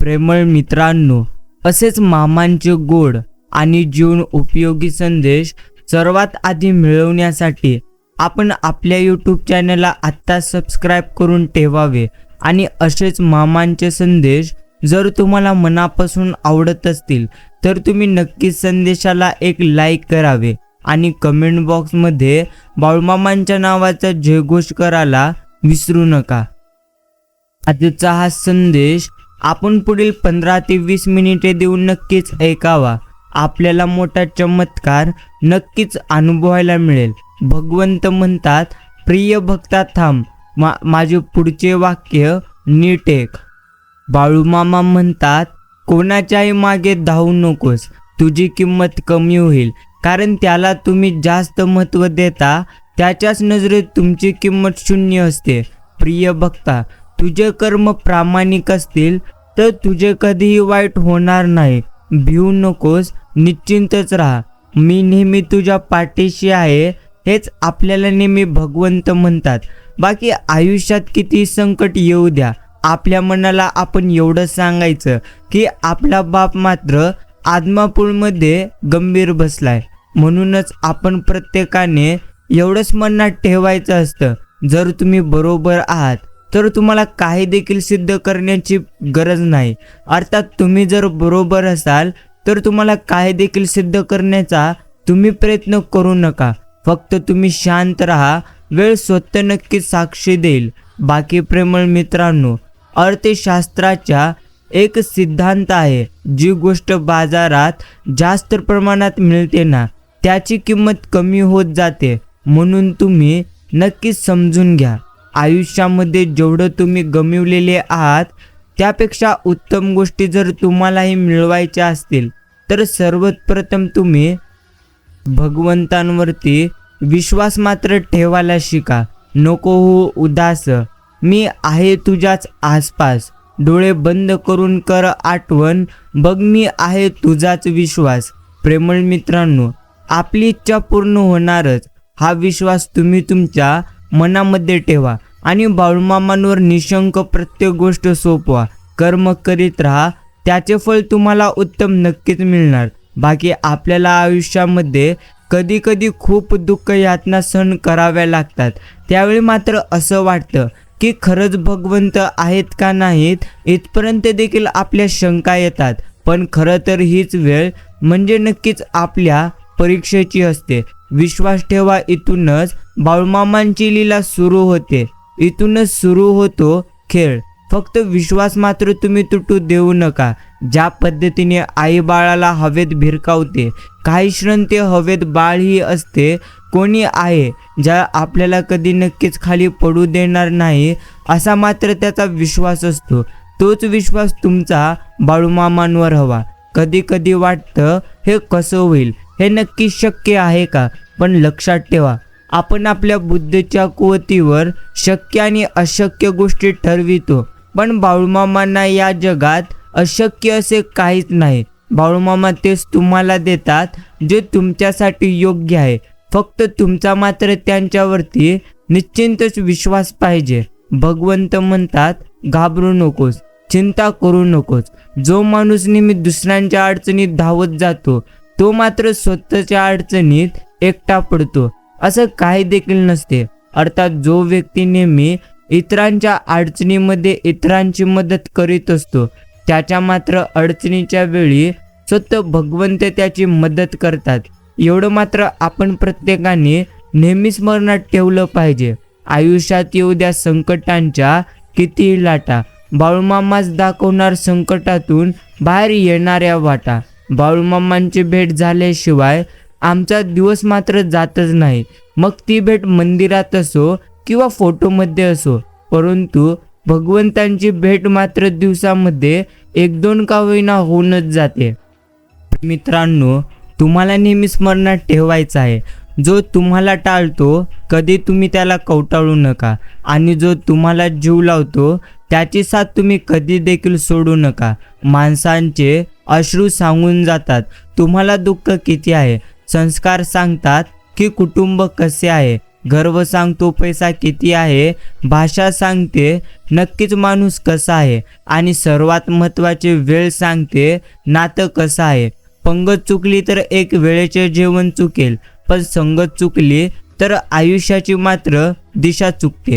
प्रेमळ मित्रांनो, असेच मामांचे गोड आणि जीवन उपयोगी संदेश सर्वात आधी मिळवण्यासाठी आपण आपल्या यूट्यूब चॅनलला आत्ता सबस्क्राईब करून ठेवावे आणि असेच मामांचे संदेश जर तुम्हाला मनापासून आवडत असतील तर तुम्ही नक्कीच संदेशाला एक लाईक करावे आणि कमेंट बॉक्समध्ये बाळूमामांच्या नावाचा जयघोष करायला विसरू नका। आजचा हा संदेश आपण पुढील 15 ते 20 मिनिटे देऊन नक्कीच ऐकावा। आपल्याला मोठा चमत्कार नक्कीच अनुभवायला मिळेल। भगवंत म्हणतात, प्रिय भक्ता थांब, माझे पुढचे वाक्य नीट ऐक। बाळूमामा म्हणतात, कोणाच्याही मागे धावू नकोस, तुझी किंमत कमी होईल, कारण त्याला तुम्ही जास्त महत्त्व देता त्याच्याच नजरेत तुमची किंमत शून्य असते। प्रिय भक्ता, तुझे कर्म प्रामाणिक असतील तर तुझे कधीही वाईट होणार नाही। भिवू नकोस, निश्चिंतच राहा, मी नेहमी तुझ्या पाठीशी आहे, हेच आपल्याला नेहमी भगवंत म्हणतात। बाकी आयुष्यात किती संकट येऊ द्या, आपल्या मनाला आपण एवढं सांगायचं की आपला बाप मात्र आदमापूरमध्ये गंभीर बसलाय। म्हणूनच आपण प्रत्येकाने एवढंच मनात ठेवायचं असतं, जर तुम्ही बरोबर आहात तर तुम्हाला काही देखील सिद्ध करण्याची गरज नाही। अर्थात तुम्ही जर बरोबर असाल तर तुम्हाला काही देखील सिद्ध करण्याचा तुम्ही प्रयत्न करू नका, फक्त तुम्ही शांत राहा, वेळ स्वतः नक्कीच साक्षी देईल। बाकी प्रेमळ मित्रांनो, अर्थशास्त्राचा एक सिद्धांत आहे, जी गोष्ट बाजारात जास्त प्रमाणात मिळते ना त्याची किंमत कमी होत जाते। म्हणून तुम्ही नक्कीच समजून घ्या, आयुष्यामध्ये जेवढं तुम्ही गमावलेले आहात त्यापेक्षा उत्तम गोष्टी जर तुम्हालाही मिळवायच्या असतील तर सर्वात प्रथम तुम्ही भगवंतांवरती विश्वास मात्र ठेवायला शिका। नको हो उदास, मी आहे तुझ्याच आसपास, डोळे बंद करून कर आठवण, बघ मी आहे तुझाच विश्वास। प्रेमळ मित्रांनो, आपली इच्छा पूर्ण होणारच, हा विश्वास तुम्ही तुमच्या मनामध्ये ठेवा आणि बाळूमामांवर निशंक प्रत्येक गोष्ट सोपवा। कर्म करीत राहा, त्याचे फळ तुम्हाला उत्तम नक्कीच मिळणार। बाकी आपल्याला आयुष्यामध्ये कधी कधी खूप दुःख यातना सहन कराव्या लागतात, त्यावेळी मात्र असं वाटतं की खरंच भगवंत आहेत का नाहीत इथपर्यंत देखील आपल्या शंका येतात। पण खरं तर हीच वेळ म्हणजे नक्कीच आपल्या परीक्षेची असते। विश्वास ठेवा, इथूनच बाळूमामांची लीला सुरू होते, इथूनच सुरू होतो खेळ। फक्त विश्वास मात्र तुम्ही तुटू देऊ नका। ज्या पद्धतीने आई बाळाला हवेत भिरकावते, काही क्षण ते हवेत बाळही असते, कोणी आहे ज्या आपल्याला कधी नक्कीच खाली पडू देणार नाही असा मात्र त्याचा विश्वास असतो। तोच विश्वास तुमचा बाळूमामांवर हवा। कधी कधी वाटतं हे कसं होईल, हे नक्की शक्य आहे का? पण लक्षात ठेवा, आपण आपल्या बुद्धीच्या कुवतीवर शक्य आणि अशक्य गोष्टी ठरवितो, पण बाळूमामांना या जगात अशक्य असे काहीच नाही। बाळूमामा तेच तुम्हाला देतात जे तुमच्यासाठी योग्य आहे, फक्त तुमचा मात्र त्यांच्यावरती निश्चिंतच विश्वास पाहिजे। भगवंत म्हणतात, घाबरू नकोस, चिंता करू नकोस। जो माणूस नेहमी दुसऱ्यांच्या अडचणीत धावत जातो तो मात्र स्वतःच्या अडचणीत एकटा पडतो, असं काही देखील नसते। अर्थात जो व्यक्ती नेहमी इतरांच्या अडचणीमध्ये इतरांची मदत करीत असतो त्याच्या मात्र अडचणीच्या वेळी स्वतः भगवंत त्याची मदत करतात। एवढं मात्र आपण प्रत्येकाने नेहमी स्मरणात ठेवलं पाहिजे। आयुष्यात येऊ द्या संकटांच्या कितीही लाटा, बाळूमामाच दाखवणार संकटातून बाहेर येणाऱ्या वाटा। बाळूमामांची भेट झाल्याशिवाय आमचा दिवस मात्र जातच नाही, मग ती भेट मंदिरात असो किंवा फोटोमध्ये असो, परंतु भगवंतांची भेट मात्र दिवसामध्ये 1-2 का होईना होऊनच जाते। मित्रांनो, तुम्हाला नेहमी स्मरणात ठेवायचं आहे, जो तुम्हाला टाळतो कधी तुम्ही त्याला कवटाळू नका, आणि जो तुम्हाला जीव लावतो त्याची साथ तुम्ही कधी देखील सोडू नका। माणसांचे अश्रू सांगून जातात तुम्हाला दुःख किती आहे, संस्कार सांगतात की कुटुंब कसे आहे, गर्व सांगतो पैसा किती आहे, भाषा सांगते नक्कीच माणूस कसा आहे, आणि सर्वात महत्त्वाचे वेळ सांगते नातं कसं आहे. पंगत चुकली तर एक वेळेचे जेवण चुकेल, पण संगत चुकली तर आयुष्याची मात्र दिशा चुकते.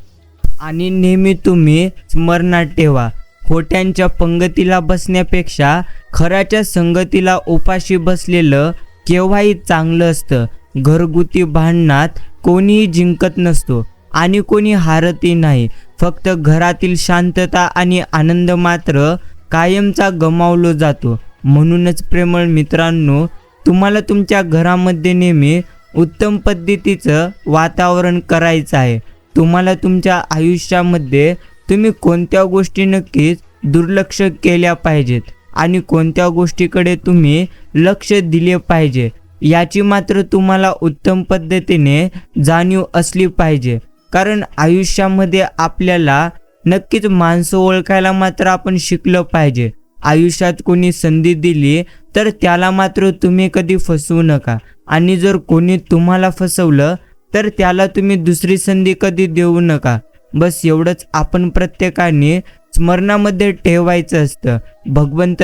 आणि नेहमी तुम्ही स्मरणात ठेवा, खोट्यांच्या पंगतीला बसण्यापेक्षा खऱ्याच्या संगतीला उपाशी बसलेलं केव्हाही चांगलं असतं. घरगुती भांडणात कोणीही जिंकत नसतो आणि कोणी हारतही नाही. फक्त घरातील शांतता आणि आनंद मात्र कायमचा गमावलो जातो. म्हणूनच प्रेमळ मित्रांनो, तुम्हाला तुमच्या घरामध्ये नेहमी उत्तम पद्धतीचं वातावरण करायचं आहे. तुम्हाला तुमच्या आयुष्यामध्ये तुम्ही कोणत्या गोष्टी नक्कीच दुर्लक्ष केल्या पाहिजेत आणि कोणत्या गोष्टीकडे तुम्ही लक्ष दिले पाहिजे याची मात्र तुम्हाला उत्तम पद्धतीने जाणीव असली पाहिजे. कारण आयुष्यामध्ये आपल्याला नक्कीच माणसं ओळखायला मात्र आपण शिकलं पाहिजे. आयुष्यात कोणी संधी दिली तर त्याला मात्र तुम्ही कधी फसवू नका, आणि जर कोणी तुम्हाला फसवलं तर त्याला तुम्ही दुसरी संधी कधी देऊ नका. बस एवढंच आपण प्रत्येकाने स्मरणामध्ये ठेवायचं असतं. भगवंत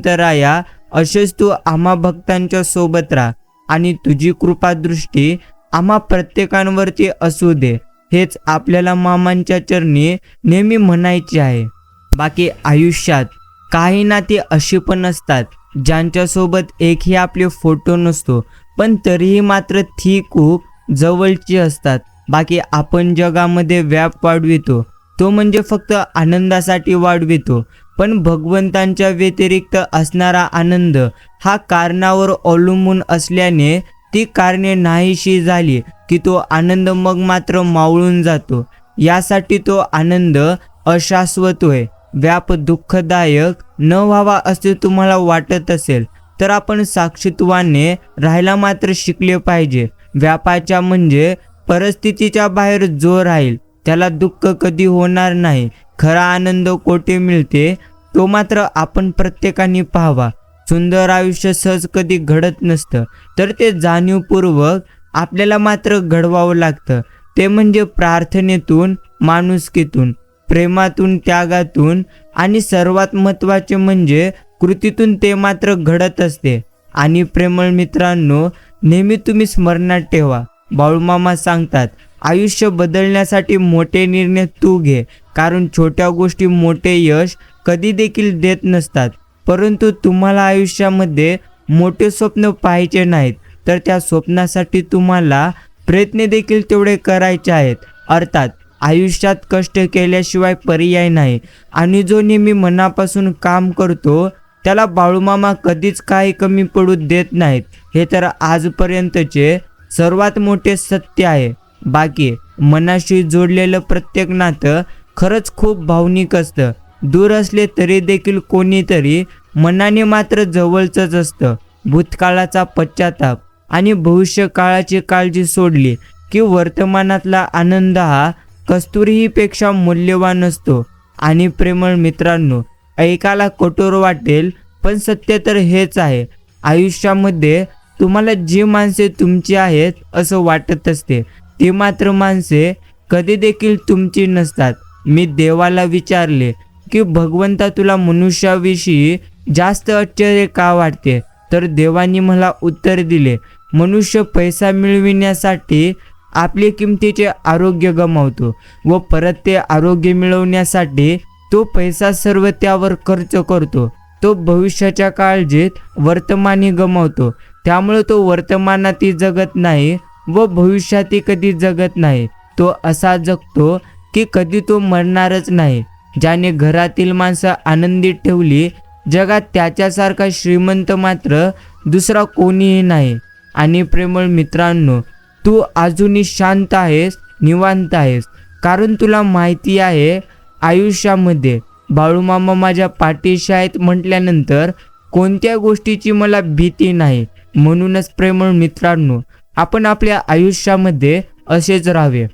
राया असेच तू आम्हा भक्तांच्या सोबत राहा आणि तुझी कृपादृष्टी आम्हा प्रत्येकांवरती असू दे, हेच आपल्याला मामांच्या चरणी नेहमी म्हणायचे आहे. बाकी आयुष्यात काही नाती अशी पण असतात ज्यांच्यासोबत एकही आपले फोटो नसतो, पण तरीही मात्र ती खूप जवळची असतात. बाकी आपण जगामध्ये व्याप वाढवितो तो म्हणजे फक्त आनंदासाठी वाढवितो, पण भगवंतांच्या व्यतिरिक्त असणारा आनंद हा कारणावर अवलंबून असल्याने ती कारणे नाहीशी झाली की तो आनंद मग मात्र मावळून जातो. यासाठी तो आनंद अशाश्वत होय. व्याप दुःखदायक न व्हावा असे तुम्हाला वाटत असेल तर आपण साक्षीत्वाने राहायला मात्र शिकले पाहिजे. व्यापाच्या म्हणजे परिस्थितीच्या बाहेर जो राहील त्याला दुःख कधी होणार नाही. खरा आनंद कोठे मिळते तो मात्र आपण प्रत्येकाने पाहावा. सुंदर आयुष्य सहज कधी घडत नसतं, तर ते जाणीवपूर्वक आपल्याला मात्र घडवावं लागतं. ते म्हणजे प्रार्थनेतून, माणुसकीतून, प्रेमातून, त्यागातून आणि सर्वात महत्त्वाचे म्हणजे कृतीतून ते मात्र घडत असते. आणि प्रेमळ मित्रांनो, नेहमी तुम्ही स्मरणात ठेवा, बाळूमामा सांगतात, आयुष्य बदलण्यासाठी मोठे निर्णय तू घे, कारण छोट्या गोष्टी मोठे यश कधी देखील देत नसतात. परंतु तुम्हाला आयुष्यामध्ये मोठे स्वप्न पाहायचे नाहीत तर त्या स्वप्नासाठी तुम्हाला प्रयत्न देखील तेवढे करायचे आहेत. अर्थात आयुष्यात कष्ट केल्याशिवाय पर्याय नाही, आणि जो नेहमी मनापासून काम करतो त्याला बाळूमामा कधीच काही कमी पडू देत नाहीत. हे तर आजपर्यंतचे सर्वात मोठे सत्य आहे. बाकी मनाशी जोडलेलं प्रत्येक नातं खरंच खूप भावनिक असतं. दूर असले तरी देखील कोणीतरी मनाने मात्र जवळचंच असतं. भूतकाळाचा पश्चाताप आणि भविष्यकाळाची काळजी सोडली की वर्तमानातला आनंद हा कस्तुरीपेक्षा मूल्यवान असतो. आणि प्रेमळ मित्रांनो, ऐकायला कठोर वाटेल पण सत्य तर हेच आहे. आयुष्यामध्ये तुम्हाला जी माणसे तुमची आहेत असं वाटत असते ती मात्र माणसे कधी देखील तुमची नसतात. मी देवाला विचारले की भगवंता तुला मनुष्याविषयी जास्त आश्चर्य का वाटते, तर देवानी मला उत्तर दिले, मनुष्य पैसा मिळविण्यासाठी आपले किमतीचे आरोग्य गमावतो व परत ते आरोग्य मिळवण्यासाठी तो पैसा सर्व त्यावर खर्च करतो. तो भविष्याच्या काळजीत वर्तमानी गमावतो, त्यामुळे तो वर्तमानातही जगत नाही व भविष्यातही कधी जगत नाही. तो असा जगतो की कधी तो मरणारच नाही. ज्याने घरातील माणसं आनंदित ठेवली, जगात त्याच्यासारखा श्रीमंत मात्र दुसरा कोणीही नाही. आणि प्रेमळ मित्रांनो, तू अजूनही शांत आहेस, निवांत आहेस, कारण तुला माहिती आहे आयुष्यामध्ये बाळूमामा माझ्या पाठीशी आहेत म्हटल्यानंतर कोणत्या गोष्टीची मला भीती नाही. म्हणूनच प्रेमळ मित्रांनो, आपण आपल्या आयुष्यामध्ये असेच राहावे.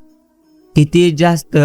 किती जास्त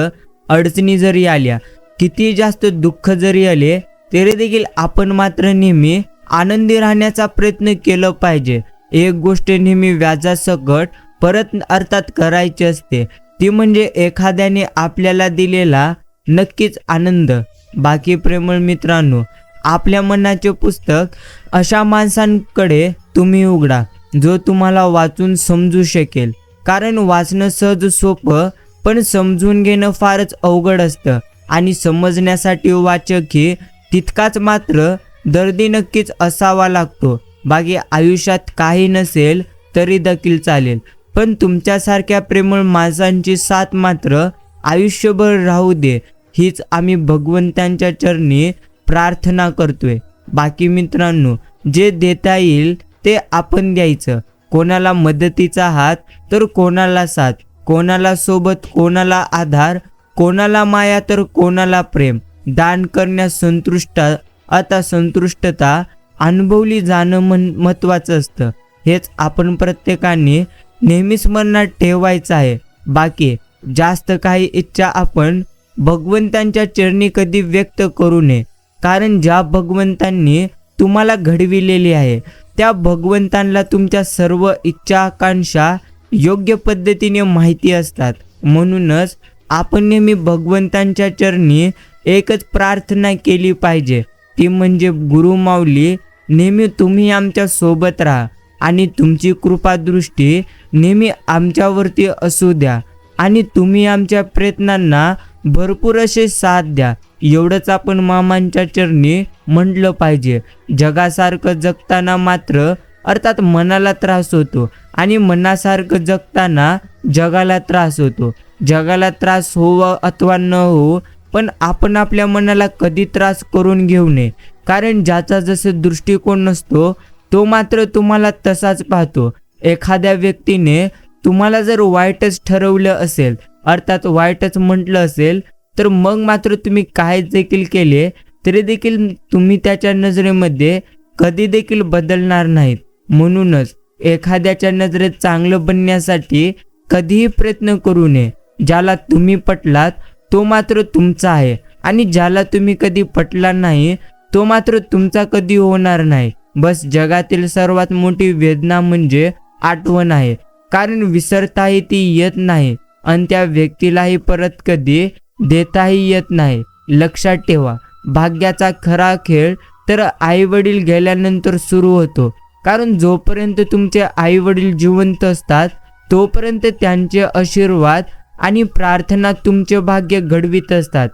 अडचणी जरी आल्या, किती जास्त दुःख जरी आले, तरी देखील आपण मात्र नेहमी आनंदी राहण्याचा प्रयत्न केला पाहिजे. एक गोष्ट नेहमी व्याजासकट परत अर्थात करायची असते, ती म्हणजे एखाद्याने आपल्याला दिलेला नक्कीच आनंद. बाकी प्रेमळ मित्रांनो, आपल्या मनाचे पुस्तक अशा माणसांकडे तुम्ही उघडा जो तुम्हाला वाचून समजू शकेल. कारण वाचणं सहज सोपं, पण समजून घेणं फारच अवघड असतं. आणि समजण्यासाठी वाचकही तितकाच मात्र दर्दी नक्कीच असावा लागतो. बाकी आयुष्यात काही नसेल तरी देखील चालेल, पण तुमच्यासारख्या प्रेमळ माणसांची साथ मात्र आयुष्यभर राहू दे, हीच आम्ही भगवंतांच्या चरणी प्रार्थना करतोय. बाकी मित्रांनो, जे देता येईल ते आपण द्यायचं. कोणाला मदतीचा हात तर कोणाला साथ, कोणाला सोबत, कोणाला आधार, कोणाला माया तर कोणाला प्रेम. दान करण्यास संतुष्टता अनुभवली जाणं महत्त्वाचं असतं. हेच आपण प्रत्येकाने नेहमी स्मरणात ठेवायचं आहे. बाकी जास्त काही इच्छा आपण भगवंतांच्या चरणी कधी व्यक्त करू नये. कारण ज्या भगवंतांनी तुम्हाला घडविलेली आहे त्या भगवंतांना तुमच्या सर्व इच्छा आकांक्षा योग्य पद्धतीने माहिती असतात. म्हणूनच आपण नेहमी भगवंतांच्या चरणी एकच प्रार्थना केली पाहिजे, ती म्हणजे गुरुमाऊली नेहमी तुम्ही आमच्या सोबत राहा आणि तुमची कृपादृष्टी नेहमी आमच्यावरती असू द्या आणि तुम्ही आमच्या प्रयत्नांना भरपूर असे साथ द्या. एवढंच आपण मामांच्या चरणी म्हटलं पाहिजे. जगासारखं जगताना मात्र अर्थात मनाला त्रास होतो आणि मनासारखं जगताना जगाला त्रास होतो. जगाला त्रास होवो अथवा न हो, पण आपण आपल्या मनाला कधी त्रास करून घेऊ नये. कारण ज्याचा जसं दृष्टिकोन नसतो तो मात्र तुम्हाला तसाच पाहतो. एखाद्या व्यक्तीने तुम्हाला जर वाईटच ठरवलं असेल, अर्थात वाईटच म्हटलं असेल, तर मग मात्र तुम्ही काय देखील केले तरी देखील तुम्ही त्याच्या नजरेमध्ये कधी देखील बदलणार नाहीत. म्हणूनच एखाद्याच्या नजरेत चांगलं बनण्यासाठी कधीही प्रयत्न करू नये. ज्याला तुम्ही पटलात तो मात्र तुमचा आहे आणि ज्याला तुम्ही कधी पटला नाही तो मात्र तुमचा कधी होणार नाही. बस जगातील सर्वात मोठी वेदना म्हणजे आठवण आहे. कारण विसरताही ती येत नाही आणि त्या व्यक्तीलाही परत कधी देताही येत नाही. लक्षात ठेवा, भाग्याचा खरा खेळ तर आई वडील गेल्यानंतर सुरू होतो. कारण जोपर्यंत तुमचे आई वडील जिवंत असतात तोपर्यंत त्यांचे आशीर्वाद आणि प्रार्थना तुमचे भाग्य घडवित असतात.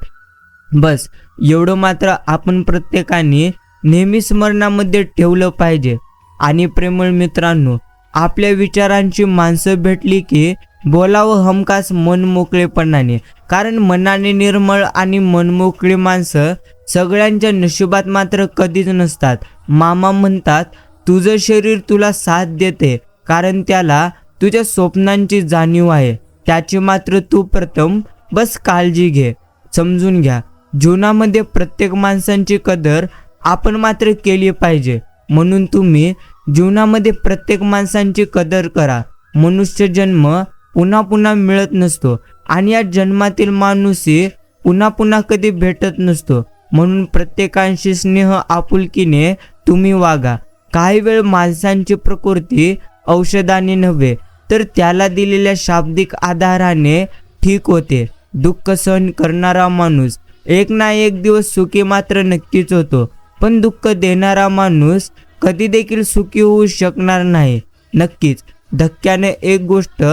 बस एवढं मात्र आपण प्रत्येकाने नेहमी स्मरणामध्ये ठेवलं पाहिजे. आणि प्रेमळ मित्रांनो, आपल्या विचारांची माणसं भेटली की बोलावं हमखास मन मोकळेपणाने. कारण मनाने निर्मळ आणि मनमोकळी माणसं सगळ्यांच्या नशिबात मात्र कधीच नसतात. मामा म्हणतात, तुझं शरीर तुला साथ देते कारण त्याला तुझ्या स्वप्नांची जाणीव आहे. त्याची मात्र तू प्रथम बस काळजी घे. समजून घ्या, जीवनामध्ये प्रत्येक माणसांची कदर आपण मात्र केली पाहिजे. म्हणून तुम्ही जीवनामध्ये प्रत्येक माणसांची कदर करा. मनुष्य जन्म पुन्हा पुन्हा मिळत नसतो आणि या जन्मातील माणूसही पुन्हा पुन्हा कधी भेटत नसतो. म्हणून प्रत्येकाशी स्नेह आपुलकीने तुम्ही वागा. काही वेळ माणसांची प्रकृती औषधाने नव्हे तर त्याला दिलेल्या शाब्दिक आधाराने ठीक होते. दुःख सहन करणारा माणूस एक ना एक दिवस सुखी मात्र नक्कीच होतो, पण दुःख देणारा माणूस कधी देखील सुखी होऊ शकणार नाही. नक्कीच धक्क्याने एक गोष्ट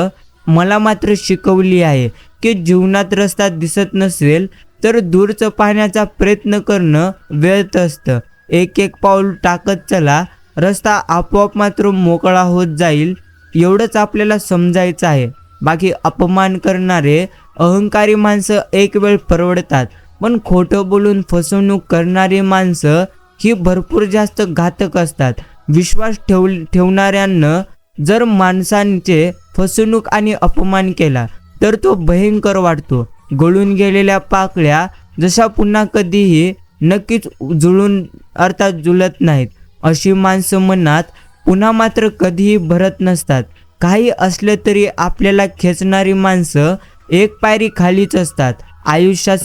मला मात्र शिकवली आहे की जीवनात रस्ता दिसत नसेल तर दूरचं पाहण्याचा प्रयत्न करणं व्यर्थ असतं. एक एक पाऊल टाकत चला, रस्ता आपोआप मात्र मोकळा होत जाईल. एवढंच आपल्याला समजायचं आहे. बाकी अपमान करणारे अहंकारी माणसं एक वेळ परवडतात, पण खोटं बोलून फसवणूक करणारी माणसं ही भरपूर जास्त घातक असतात. विश्वास ठेवणाऱ्यांना जर माणसांचे फसवणूक आणि अपमान केला तर तो भयंकर वाटतो. गळून गेलेल्या पाकळ्या जशा पुन्हा कधीही नक्कीच जुळत नाहीत. अशी माणसं मनात पुन्हा मात्र कधीही भरत नसतात. काही असलं तरी आपल्याला खेचणारी माणसं एक पायरी खालीच असतात. आयुष्यात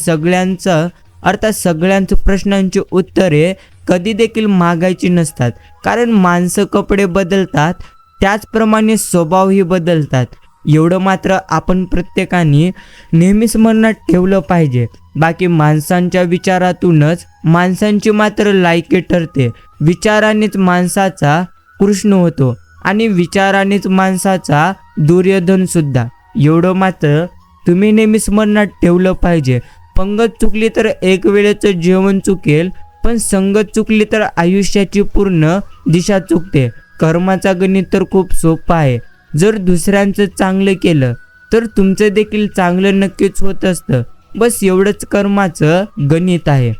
सगळ्यांचं प्रश्नांची उत्तरे कधी देखील मागायची नसतात. कारण माणसं कपडे बदलतात त्याचप्रमाणे स्वभावही बदलतात. एवढं मात्र आपण प्रत्येकाने नेहमी स्मरणात ठेवलं पाहिजे. बाकी माणसांच्या विचारातूनच माणसांची मात्र लायकी ठरते. विचारानेच माणसाचा कृष्ण होतो आणि विचारानेच माणसाचा दुर्योधन सुद्धा. एवढं मात्र तुम्ही नेहमी स्मरणात ठेवलं पाहिजे. पंगत चुकली तर एक वेळेचं जेवण चुकेल, पण संगत चुकली तर आयुष्याची पूर्ण दिशा चुकते. कर्माचा गणित तर खूप सोपं आहे. जर दुसऱ्यांचं चांगलं केलं तर तुमचं देखील चांगलं नक्कीच होत असतं. बस एवढंच कर्माचं गणित आहे.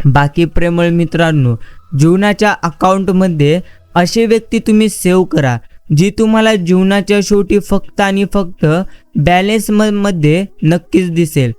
बाकी प्रेमळ मित्रांनो, जीवनाच्या अकाउंटमध्ये अशी व्यक्ती तुम्ही सेव्ह करा जी तुम्हाला जीवनाच्या शेवटी फक्त आणि फक्त बॅलन्स मध्ये नक्कीच दिसेल.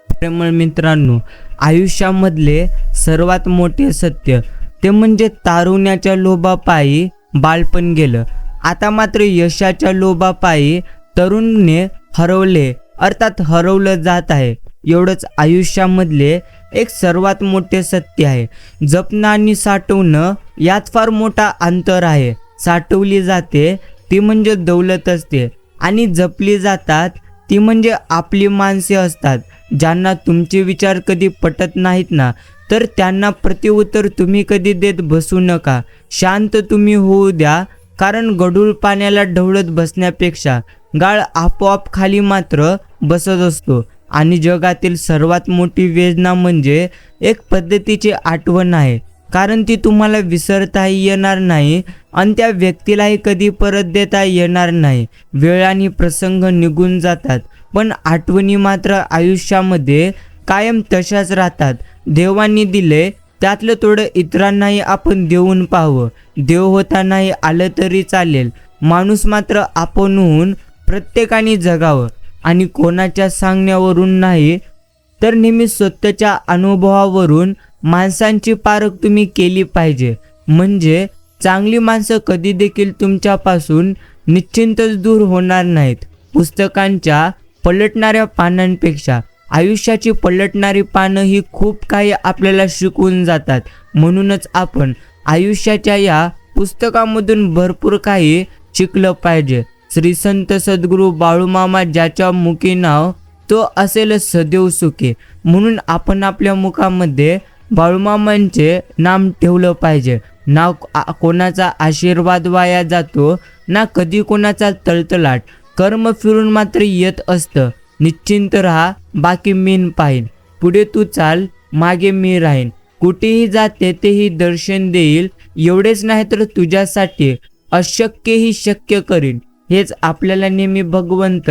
प्रेमळ मित्रांनो, आयुष्यामधले सर्वात मोठे सत्य ते म्हणजे तारुण्याच्या लोभापायी बालपण गेलं. आता मात्र यशाच्या लोभापायी तरुणने हरवले अर्थात हरवलं जात आहे. एवढंच आयुष्यामधले एक सर्वात मोठे सत्य आहे. जपणं आणि साठवणं यात फार मोठा अंतर आहे. साठवली जाते ती म्हणजे दौलत असते आणि जपली जातात ती म्हणजे आपली माणसे असतात. ज्यांना तुमचे विचार कधी पटत नाहीत ना, तर त्यांना प्रत्युत्तर तुम्ही कधी देत बसू नका. शांत तुम्ही होऊ द्या, कारण गढूळ पाण्याला ढवळत बसण्यापेक्षा गाळ आपोआप खाली मात्र बसत असतो. आणि जगातील सर्वात मोठी वेदना म्हणजे एक पद्धतीची आठवण आहे, कारण ती तुम्हाला विसरताही येणार नाही आणि त्या व्यक्तीलाही कधी परत देता येणार नाही. वेळ आणि प्रसंग निघून जातात, पण आठवणी मात्र आयुष्यामध्ये कायम तशाच राहतात. देवांनी दिले त्यातलं थोडं इतरांनाही आपण देऊन पाहावं. देव होतानाही आलं तरी चालेल. माणूस मात्र आपण होऊन प्रत्येकाने जगावं आणि कोणाच्या सांगण्यावरून नाही तर नेहमी स्वतःच्या अनुभवावरून माणसांची पारख तुम्ही केली पाहिजे. म्हणजे चांगली माणसं कधी देखील तुमच्यापासून निश्चिंतच दूर होणार नाहीत. पुस्तकांच्या पलटणाऱ्या पानांपेक्षा आयुष्याची पलटणारी पानं ही खूप काही आपल्याला शिकवून जातात. म्हणूनच आपण आयुष्याच्या या पुस्तकामधून भरपूर काही शिकलं पाहिजे. श्री संत सद्गुरू बाळूमामा ज्याच्या मुखी नाव तो असेल सदैव सुखी. म्हणून आपण आपल्या मुखामध्ये बाळूमामांचे नाम ठेवलं पाहिजे. ना कोणाचा आशीर्वाद वाया जातो, ना कधी कोणाचा तळतळाट. कर्म फिरून मात्र येत असतं. निश्चिंत राहा, बाकी मीन पाहीन. पुढे तू चाल, मागे मी राहीन. कुठेही जाते तेही दर्शन देईल. एवढेच नाही तर तुझ्यासाठी अशक्यही शक्य करीन. हेच आपल्याला नेहमी भगवंत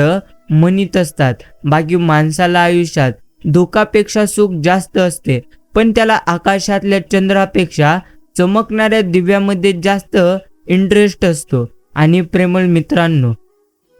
म्हणत असतात. बाकी माणसाला आयुष्यात दुःखापेक्षा सुख जास्त असते, पण त्याला आकाशातल्या चंद्रापेक्षा चमकणाऱ्या दिव्यामध्ये जास्त इंटरेस्ट असतो. आणि प्रेमळ मित्रांनो,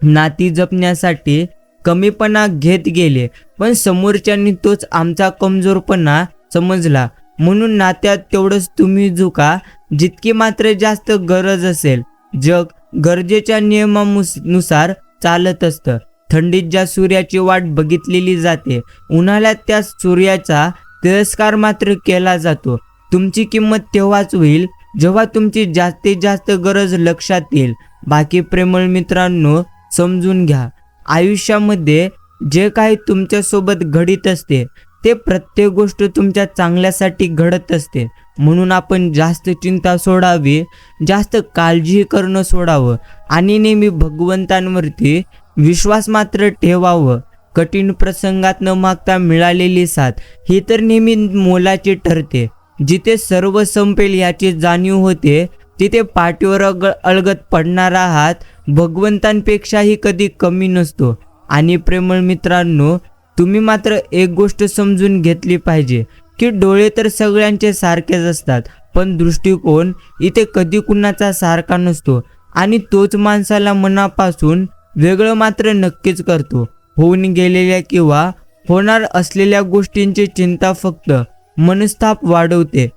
नाती जपण्यासाठी कमीपणा घेत गेले, पण समोरच्यांनी तोच आमचा कमजोरपणा समजला. म्हणून नात्यात तेवढंच तुम्ही झुका जितकी मात्र जास्त गरज असेल. जग गरजेच्या नियमानुसार चालत असतं. थंडीत ज्या सूर्याची वाट बघितलेली जाते, उन्हाळ्यात त्या सूर्याचा तिरस्कार मात्र केला जातो. तुमची किंमत तेव्हाच होईल जेव्हा तुमची जास्तीत जास्त गरज लक्षात येईल. बाकी प्रेमळ मित्रांनो, समजून घ्या, आयुष्यामध्ये जे काही तुमच्यासोबत घडत असते ते प्रत्येक गोष्ट तुमच्या चांगल्यासाठी घडत असते. म्हणून आपण जास्त चिंता सोडावी, जास्त काळजी करणं सोडावं आणि नेहमी भगवंतांवरती विश्वास मात्र ठेवावं. कठीण प्रसंगात न मागता मिळालेली साथ ही तर नेहमी मोलाची ठरते. जिथे सर्व संपेल याची जाणीव होते, तिथे पाठीवर अलगद पडणारा हात भगवंतांपेक्षाही कधी कमी नसतो. आणि प्रेमळ मित्रांनो, तुम्ही मात्र एक गोष्ट समजून घेतली पाहिजे की डोळे तर सगळ्यांचे सारखेच असतात, पण दृष्टिकोन इथे कधी कुणाचा सारखा नसतो. आणि तोच माणसाला मनापासून वेगळं मात्र नक्कीच करतो. होऊन गेलेल्या किंवा होणार असलेल्या गोष्टींची चिंता फक्त मनस्ताप वाढवते,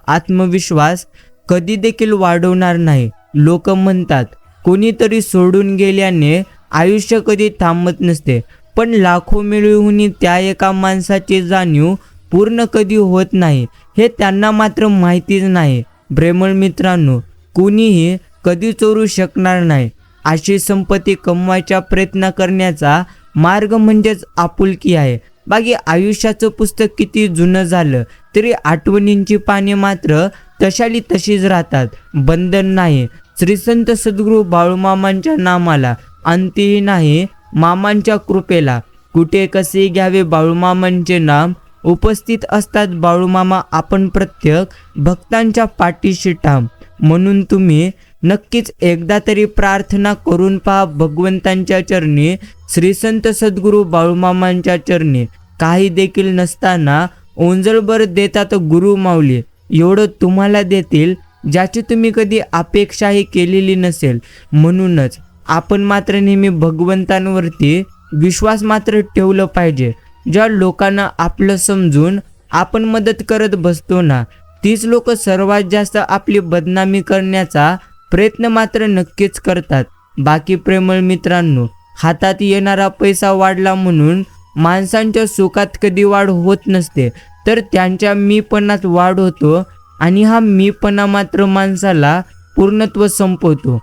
आत्मविश्वास कधी देखील वाढवणार नाही. लोक म्हणतात कोणीतरी सोडून गेल्याने आयुष्य कधी थांबत नसते, पण लाखो मिळवून त्या एका माणसाची जाणीव पूर्ण कधी होत नाही हे त्यांना मात्र माहितीच नाही. प्रेमळ मित्रांनो, कोणीही कधी चोरू शकणार नाही. अशी संपत्ती कमवायचा प्रयत्न करण्याचा मार्ग म्हणजेच आपुलकी आहे. बाकी आयुष्याचं पुस्तक किती जुनं झालं तरी आठवणींची पाने मात्र तशाली तशीच राहतात. बंधन नाही. श्री संत सद्गुरू बाळूमामांच्या नामाला अंतही नाही. मामांच्या कृपेला कुठे कसे घ्यावे बाळूमामांचे नाम. उपस्थित असतात बाळूमामा आपण प्रत्येक भक्तांच्या पाठीशी ठाम. म्हणून तुम्ही नक्कीच एकदा तरी प्रार्थना करून पहा भगवंतांच्या चरणी, श्री संत सद्गुरू बाळूमामांच्या चरणी. काही देखील नसताना ओंजळभर देतात गुरु माऊली. एवढं तुम्हाला देतील ज्याची तुम्ही कधी अपेक्षाही केलेली नसेल. म्हणूनच आपण मात्र नेहमी भगवंतांवरती विश्वास मात्र ठेवलं पाहिजे. ज्या लोकांना आपलं समजून आपण मदत करत बसतो ना, तीच लोक सर्वात जास्त आपली बदनामी करण्याचा प्रयत्न मात्र नक्कीच करतात. बाकी प्रेमळ मित्रांनो, हातात येणारा पैसा वाढला म्हणून माणसांच्या सुखात कधी वाढ होत नसते, तर त्यांच्या मीपणात वाढ होतो. आणि हा मीपणा मात्र माणसाला पूर्णत्व संपवतो.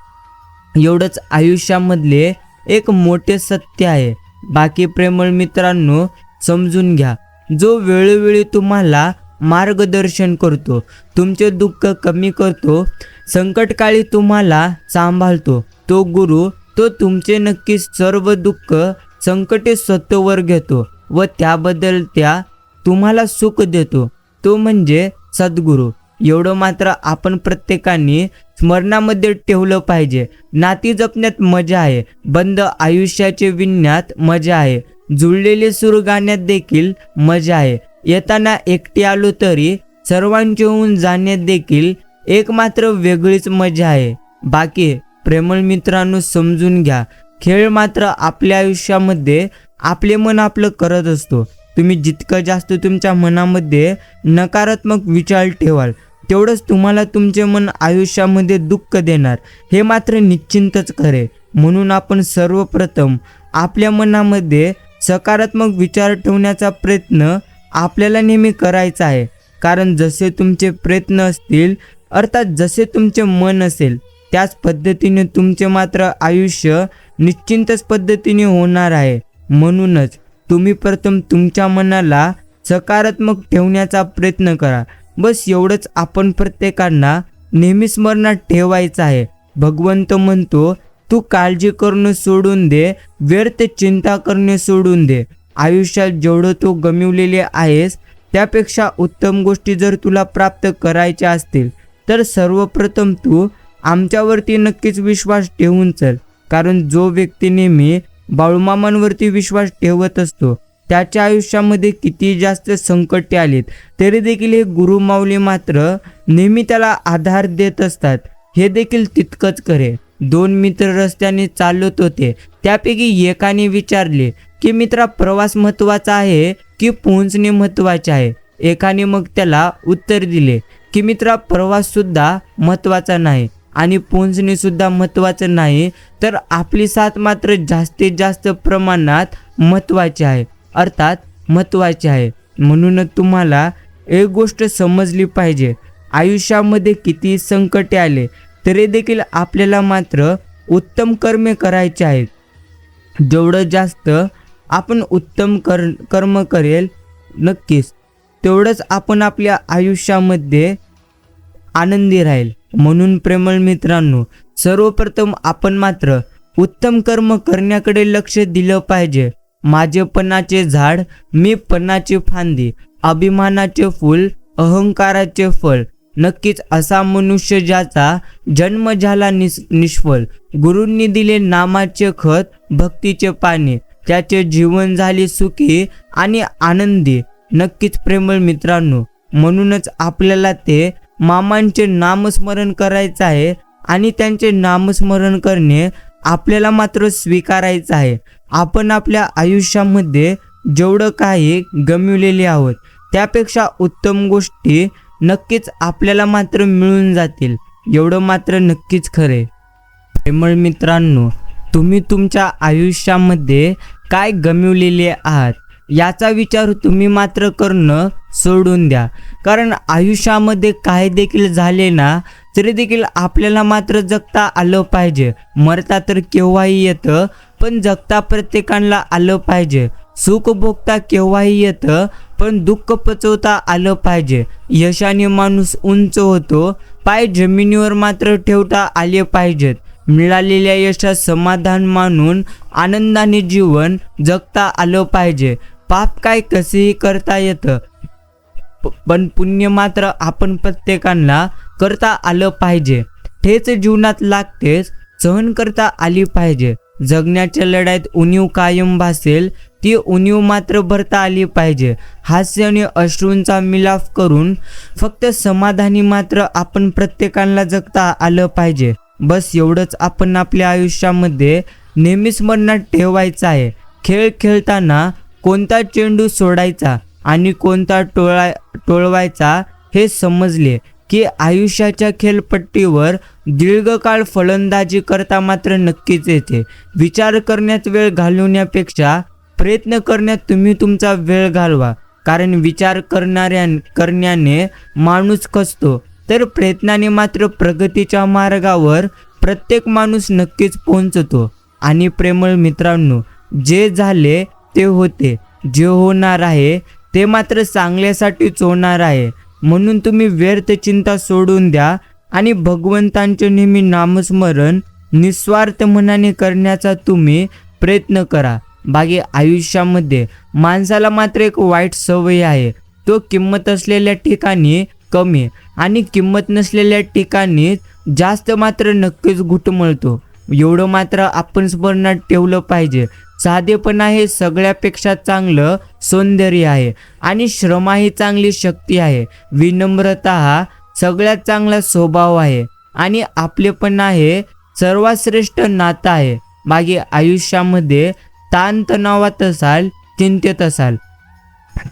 एवढंच आयुष्यामधले एक मोठे सत्य आहे. बाकी प्रेमळ मित्रांनो, समजून घ्या, जो वेळोवेळी तुम्हाला मार्गदर्शन करतो, तुमचे दुःख कमी करतो, संकटकाळी तुम्हाला सांभाळतो, तो गुरु, तो तुमचे नक्कीच सर्व दुःख संकटे स्वतःवर घेतो व त्याबद्दल तुम्हाला सुख देतो, तो म्हणजे सद्गुरू. एवढं मात्र आपण प्रत्येकाने स्मरणामध्ये ठेवलं पाहिजे. नाती जपण्यात मजा आहे, बंद आयुष्याचे विणण्यात मजा आहे, जुळलेले सूर गाण्यात देखील मजा आहे. येताना एकटे आलो तरी सर्वांचे होऊन जाण्यात देखील एक मात्र वेगळीच मजा आहे. बाकी प्रेमळ मित्रांनो, समजून घ्या, खेळ मात्र आपल्या आयुष्यामध्ये आपले मन आपलं करत असतो. तुम्ही जितकं जास्त तुमच्या मनामध्ये नकारात्मक विचार ठेवाल तेवढंच तुम्हाला तुमचे मन आयुष्यामध्ये दुःख देणार, हे मात्र निश्चिंतच खरे. म्हणून आपण सर्वप्रथम आपल्या मनामध्ये सकारात्मक विचार ठेवण्याचा प्रयत्न आपल्याला नेहमी करायचा आहे. कारण जसे तुमचे प्रयत्न असतील, अर्थात जसे तुमचे मन असेल, त्याच पद्धतीने तुमचे मात्र आयुष्य निश्चिंतच पद्धतीने होणार आहे. म्हणूनच तुम्ही प्रथम तुमच्या मनाला सकारात्मक ठेवण्याचा प्रयत्न करा. बस एवढंच आपण प्रत्येकांना नेहमी स्मरणात ठेवायचं आहे. भगवंत म्हणतो, तू काळजी करणं सोडून दे, व्यर्थ चिंता करणे सोडून दे. आयुष्यात जेवढं तू गमिवलेले आहेस त्यापेक्षा उत्तम गोष्टी जर तुला प्राप्त करायच्या असतील तर सर्वप्रथम तू आमच्यावरती नक्कीच विश्वास ठेवून चल. कारण जो व्यक्ती नेहमी बाळूमामांवरती विश्वास ठेवत असतो त्याच्या आयुष्यामध्ये किती जास्त संकटे आलीत तरी देखील हे गुरु माऊली मात्र नेहमी त्याला आधार देत असतात. हे देखील तितकंच खरे. 2 मित्र रस्त्याने चालत होते. त्यापैकी एकाने विचारले की मित्रा, प्रवास महत्त्वाचा आहे की पोहोचणे महत्त्वाचे आहे? एकाने मग त्याला उत्तर दिले की मित्रा, प्रवास सुद्धा महत्त्वाचा नाही आणि पोहोचणे सुद्धा महत्त्वाचं नाही, तर आपली साथ मात्र जास्तीत जास्त प्रमाणात महत्त्वाची आहे, अर्थात महत्त्वाची आहे. म्हणूनच तुम्हाला एक गोष्ट समजली पाहिजे, आयुष्यामध्ये किती संकटे आले तरी देखील आपल्याला मात्र उत्तम कर्मे करायचे आहेत. जेवढं जास्त आपण उत्तम कर्म करेल नक्कीच तेवढंच आपण आपल्या आयुष्यामध्ये आनंदी राहील. म्हणून प्रेमळ मित्रांनो, सर्वप्रथम आपण मात्र उत्तम कर्म करण्याकडे लक्ष दिलं पाहिजे. माझेपणाचे झाड, मी पणाची फांदी, अभिमानाचे फूल, अहंकाराचे फळ. नक्कीच असा मनुष्य ज्याचा जन्म झाला निष्फळ. गुरूंनी दिले नामाचे खत, भक्तीचे पाणी, त्याचे जीवन झाले सुखी आणि आनंदी. नक्कीच प्रेमळ मित्रांनो, म्हणूनच आपल्याला ते मामांचे नामस्मरण करायचं आहे आणि त्यांचे नामस्मरण करणे आपल्याला मात्र स्वीकारायचं आहे. आपण आपल्या आयुष्यामध्ये जेवढं काही गमिवलेले आहोत त्यापेक्षा उत्तम गोष्टी नक्कीच आपल्याला मात्र मिळून जातील, एवढं मात्र नक्कीच खरे. प्रेमळ मित्रांनो, तुम्ही तुमच्या आयुष्यामध्ये काय गमिवलेले आहात याचा विचार तुम्ही मात्र करणं सोडून द्या. कारण आयुष्यामध्ये काय देखील झाले ना तरी देखील आपल्याला मात्र जगता आलं पाहिजे. मरता तर केव्हाही येतं, पण जगता प्रत्येकाला आलं पाहिजे. सुख भोगता केव्हाही येतं, पण दुःख पचवता आलं पाहिजे. यशाने माणूस उंच होतो, पाय जमिनीवर मात्र ठेवता आले पाहिजेत. मिळालेल्या यशात समाधान मानून आनंदाने जीवन जगता आलं पाहिजे. पाप काय कसेही करता येतं, पण पुण्य मात्र आपण प्रत्येकाला करता आलं पाहिजे. ठेच जीवनात लागतेच, सहन करता आली पाहिजे. जगण्याच्या लढाईत उणीव कायम भासेल, ती उणीव मात्र भरता आली पाहिजे. हास्य आणि अश्रूंचा मिलाफ करून फक्त समाधानी मात्र आपण प्रत्येकाला जगता आलं पाहिजे. बस एवढंच आपण आपल्या आयुष्यामध्ये नेहमी स्मरणात ठेवायचं आहे. खेळ खेळताना कोणता चेंडू सोडायचा आणि कोणता टोळवायचा हे समजले की आयुष्याच्या खेळपट्टीवर दीर्घकाळ फलंदाजी करता मात्र नक्कीच येते. विचार करण्यात वेळ घालवण्यापेक्षा प्रयत्न करण्यात तुम्ही तुमचा वेळ घालवा. कारण विचार करण्याने माणूस खचतो, तर प्रयत्नाने मात्र प्रगतीच्या मार्गावर प्रत्येक माणूस नक्कीच पोहोचतो. आणि प्रेमळ मित्रांनो, जे झाले ते होते, जे होणार आहे ते मात्र चांगल्यासाठीच होणार आहे. म्हणून तुम्ही व्यर्थ चिंता सोडून द्या आणि भगवंतांचे नेहमी नामस्मरण निस्वार्थ मनाने करण्याचा तुम्ही प्रयत्न करा. बाकी आयुष्यामध्ये माणसाला मात्र एक वाईट सवय आहे, तो किंमत असलेल्या ठिकाणी कमी आणि किंमत नसलेल्या ठिकाणी जास्त मात्र नक्कीच घुटमळतो. एवढं मात्र आपण स्मरणात ठेवलं पाहिजे. साधेपणा हे सगळ्यापेक्षा चांगलं सौंदर्य आहे आणि श्रम ही चांगली शक्ती आहे. विनम्रता हा सगळ्यात चांगला स्वभाव आहे आणि आपलेपणा हे सर्वात श्रेष्ठ नातं आहे. बाकी आयुष्यामध्ये ताणतणावात असाल, चिंतेत असाल,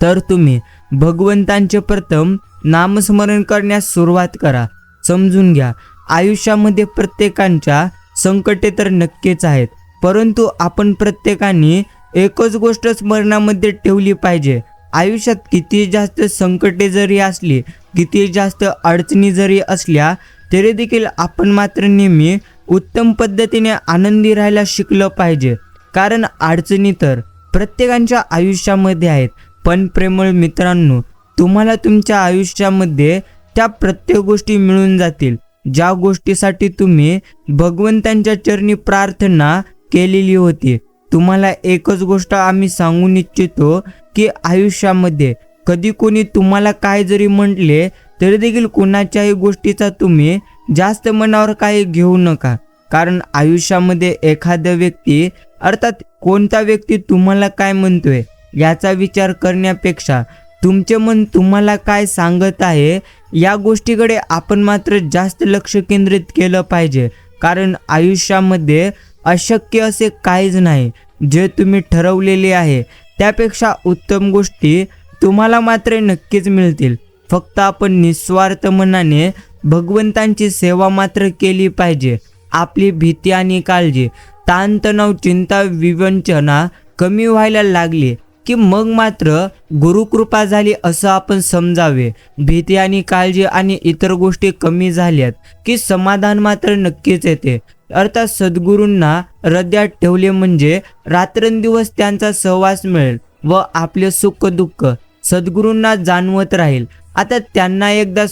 तर तुम्ही भगवंतांचे प्रथम नामस्मरण करण्यास सुरुवात करा. समजून घ्या, आयुष्यामध्ये प्रत्येकाच्या संकटे तर नक्कीच आहेत, परंतु आपण प्रत्येकाने एकच गोष्ट स्मरणामध्ये ठेवली पाहिजे. आयुष्यात किती जास्त संकटे जरी असली, किती जास्त अडचणी जरी असल्या, तरी देखील आपण मात्र नेहमी उत्तम पद्धतीने आनंदी राहायला शिकलं पाहिजे. कारण अडचणी तर प्रत्येकाच्या आयुष्यामध्ये आहेत, पण प्रेमळ मित्रांनो, तुम्हाला तुमच्या आयुष्यामध्ये त्या प्रत्येक गोष्टी मिळून जातील ज्या गोष्टीसाठी तुम्ही भगवंतांच्या चरणी प्रार्थना केलेली होती. तुम्हाला एकच गोष्ट आम्ही सांगून इच्छितो की आयुष्यामध्ये कधी कोणी तुम्हाला काय जरी म्हटले तरी देखील कोणाच्याही गोष्टीचा तुम्ही जास्त मनावर काही घेऊ नका. कारण आयुष्यामध्ये एखादा व्यक्ती, अर्थात कोणता व्यक्ती तुम्हाला काय म्हणतोय याचा विचार करण्यापेक्षा तुमचे मन तुम्हाला काय सांगत आहे या गोष्टीकडे आपण मात्र जास्त लक्ष केंद्रित केलं पाहिजे. कारण आयुष्यामध्ये अशक्य असे काहीच नाही. जे तुम्ही ठरवलेले आहे त्यापेक्षा उत्तम गोष्टी तुम्हाला मात्र नक्कीच मिळतील. फक्त आपण निस्वार्थ मनाने भगवंतांची सेवा मात्र केली पाहिजे. आपली भीती आणि काळजी, ताणतणाव, चिंता, विवंचना कमी व्हायला लागली की मग मात्र गुरुकृपा झाली असं आपण समजावे. भीती आणि काळजी आणि इतर गोष्टी कमी झाल्यात की समाधान मात्र नक्कीच येते. अर्थात सद्गुरूंना हृदयात ठेवले म्हणजे रात्रंदिवस त्यांचा सहवास मिळेल व आपले सुख दुःख सद्गुरूंना जाणवत राहील. आता त्यांना एकदा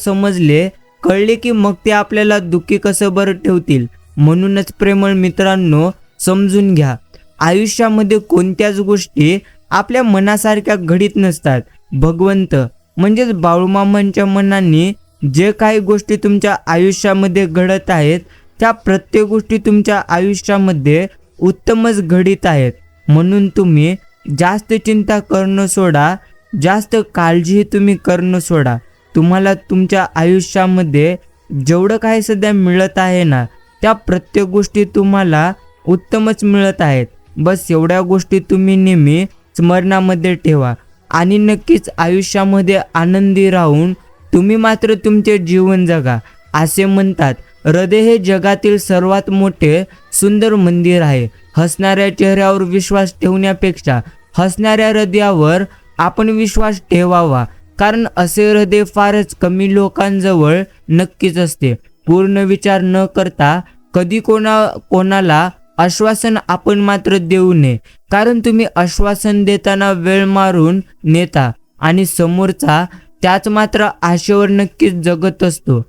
कळले की मग ते आपल्याला दुःखी कसं बरं ठेवतील. म्हणूनच प्रेमळ मित्रांनो, समजून घ्या, आयुष्यामध्ये कोणत्याच गोष्टी आपल्या मनासारख्या घडीत नसतात. भगवंत म्हणजेच बाळूमामांच्या मनाने जे काही गोष्टी तुमच्या आयुष्यामध्ये घडत आहेत त्या प्रत्येक गोष्टी तुमच्या आयुष्यामध्ये उत्तमच घडीत आहेत. म्हणून तुम्ही जास्त चिंता करणं सोडा, जास्त काळजी तुम्ही करणं सोडा. तुम्हाला तुमच्या आयुष्यामध्ये जेवढं काही सध्या मिळत आहे ना त्या प्रत्येक गोष्टी तुम्हाला उत्तमच मिळत आहेत. बस एवढ्या गोष्टी तुम्ही नेहमी स्मरणामध्ये ठेवा आणि नक्कीच आयुष्यामध्ये आनंदी राहून तुम्ही मात्र तुमचे जीवन जगा. असे म्हणतात, हृदय हे जगातील सर्वात मोठे सुंदर मंदिर आहे. हसणाऱ्या चेहऱ्यावर विश्वास ठेवण्यापेक्षा हसणाऱ्या हृदयावर आपण विश्वास ठेवावा. कारण असे हृदय फारच कमी लोकांजवळ नक्कीच असते. पूर्ण विचार न करता कधी कोणाला आश्वासन आपण मात्र देऊ नये, कारण तुम्ही आश्वासन देताना वेळ मारून नेता आणि समोरचा त्याच मात्र आशेवर नक्कीच जगत असतो.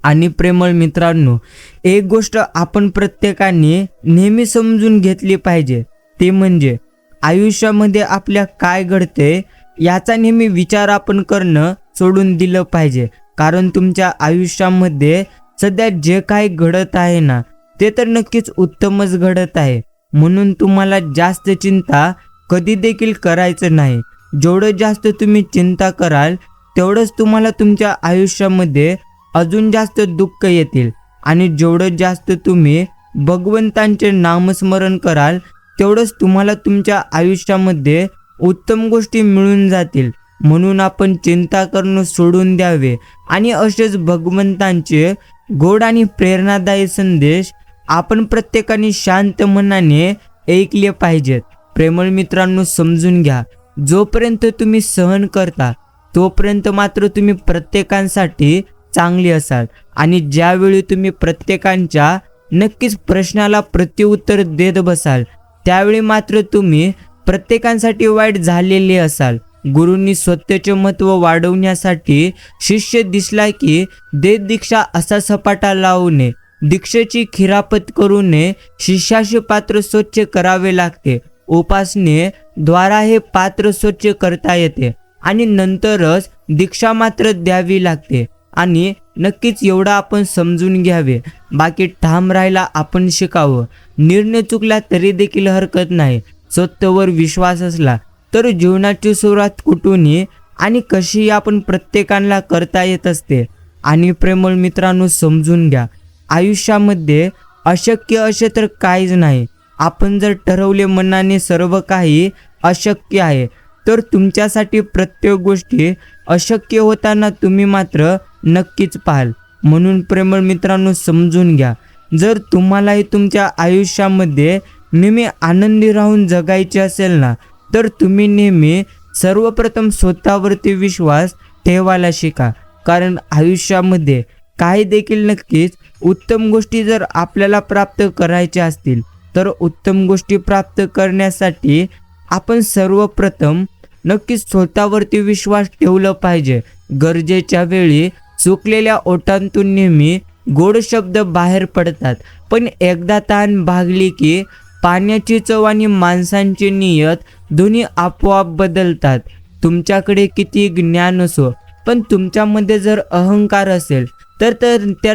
आणि प्रेमळ मित्रांनो, एक गोष्ट आपण प्रत्येकाने नेहमी समजून घेतली पाहिजे, ते म्हणजे आयुष्यामध्ये आपल्या काय घडते याचा नेहमी विचार आपण करणं सोडून दिलं पाहिजे. कारण तुमच्या आयुष्यामध्ये सध्या जे काही घडत आहे ना, ते तर नक्कीच उत्तमच घडत आहे. म्हणून तुम्हाला जास्त चिंता कधी देखील करायचं नाही. जेवढं जास्त तुम्ही चिंता कराल तेवढंच तुम्हाला तुमच्या आयुष्यामध्ये अजून जास्त दुःख येतील. आणि जेवढं जास्त तुम्ही भगवंतांचे नामस्मरण कराल तेवढंच तुम्हाला तुमच्या आयुष्यामध्ये उत्तम गोष्टी मिळून जातील. म्हणून आपण चिंता करणं सोडून द्यावे आणि असेच भगवंतांचे गोड आणि प्रेरणादायी संदेश आपण प्रत्येकाने शांत मनाने ऐकले पाहिजेत. प्रेमळ मित्रांनो, समजून घ्या, जोपर्यंत तुम्ही सहन करता तोपर्यंत मात्र तुम्ही प्रत्येकांसाठी चांगले असाल. आणि ज्यावेळी तुम्ही प्रत्येकांच्या नक्कीच प्रश्नाला प्रत्युत्तर देत बसाल त्यावेळी मात्र तुम्ही प्रत्येकांसाठी वाईट झालेले असाल. गुरूंनी स्वतःचे महत्त्व वाढवण्यासाठी शिष्य दिसला की देत दीक्षा असा सपाटा लावू नये. दीक्षेची खिरापत करू नये. शिष्याचे पात्र स्वच्छ करावे लागते. उपासनेद्वारा हे पात्र स्वच्छ करता येते आणि नंतरच दीक्षा मात्र द्यावी लागते. आणि नक्कीच एवढं आपण समजून घ्यावे. बाकी ठाम राहायला आपण शिकावं. निर्णय चुकला तरी देखील हरकत नाही. स्वतःवर विश्वास असला तर जीवनाची सुरुवात कुठूनही आणि कशीही आपण प्रत्येकाला करता येत असते. आणि प्रेमळ मित्रांनो, समजून घ्या, आयुष्यामध्ये अशक्य असे तर काहीच नाही. आपण जर ठरवले मनाने सर्व काही अशक्य आहे तर तुमच्यासाठी प्रत्येक गोष्टी अशक्य होताना तुम्ही मात्र नक्कीच पाहाल. म्हणून प्रेमळ मित्रांनो, समजून घ्या, जर तुम्हालाही तुमच्या आयुष्यामध्ये नेहमी आनंदी राहून जगायचे असेल ना, तर तुम्ही नेहमी सर्वप्रथम स्वतःवरती विश्वास ठेवायला शिका. कारण आयुष्यामध्ये काही देखील नक्कीच उत्तम गोष्टी जर आपल्याला प्राप्त करायच्या असतील तर उत्तम गोष्टी प्राप्त करण्यासाठी आपण सर्वप्रथम नक्कीच स्वतःवरती विश्वास ठेवला पाहिजे. गरजेच्या वेळी चुकलेल्या ओठांतून नेहमी गोड शब्द बाहेर पडतात, पण एकदा ताण भागली की पाण्याची चव आणि माणसांची नियत दोन्ही आपोआप बदलतात. तुमच्याकडे किती ज्ञान असो, पण तुमच्यामध्ये जर अहंकार असेल तर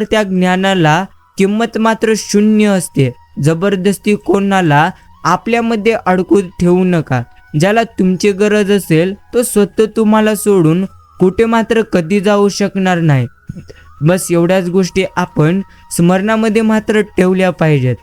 त्या ज्ञानाला किंमत मात्र शून्य असते. जबरदस्ती कोणाला आपल्यामध्ये अडकून ठेवू नका. ज्याला तुमची गरज असेल तो स्वतः तुम्हाला सोडून कुठे मात्र कधी जाऊ शकणार नाही. बस एवढ्याच गोष्टी आपण स्मरणामध्ये मात्र ठेवल्या पाहिजेत.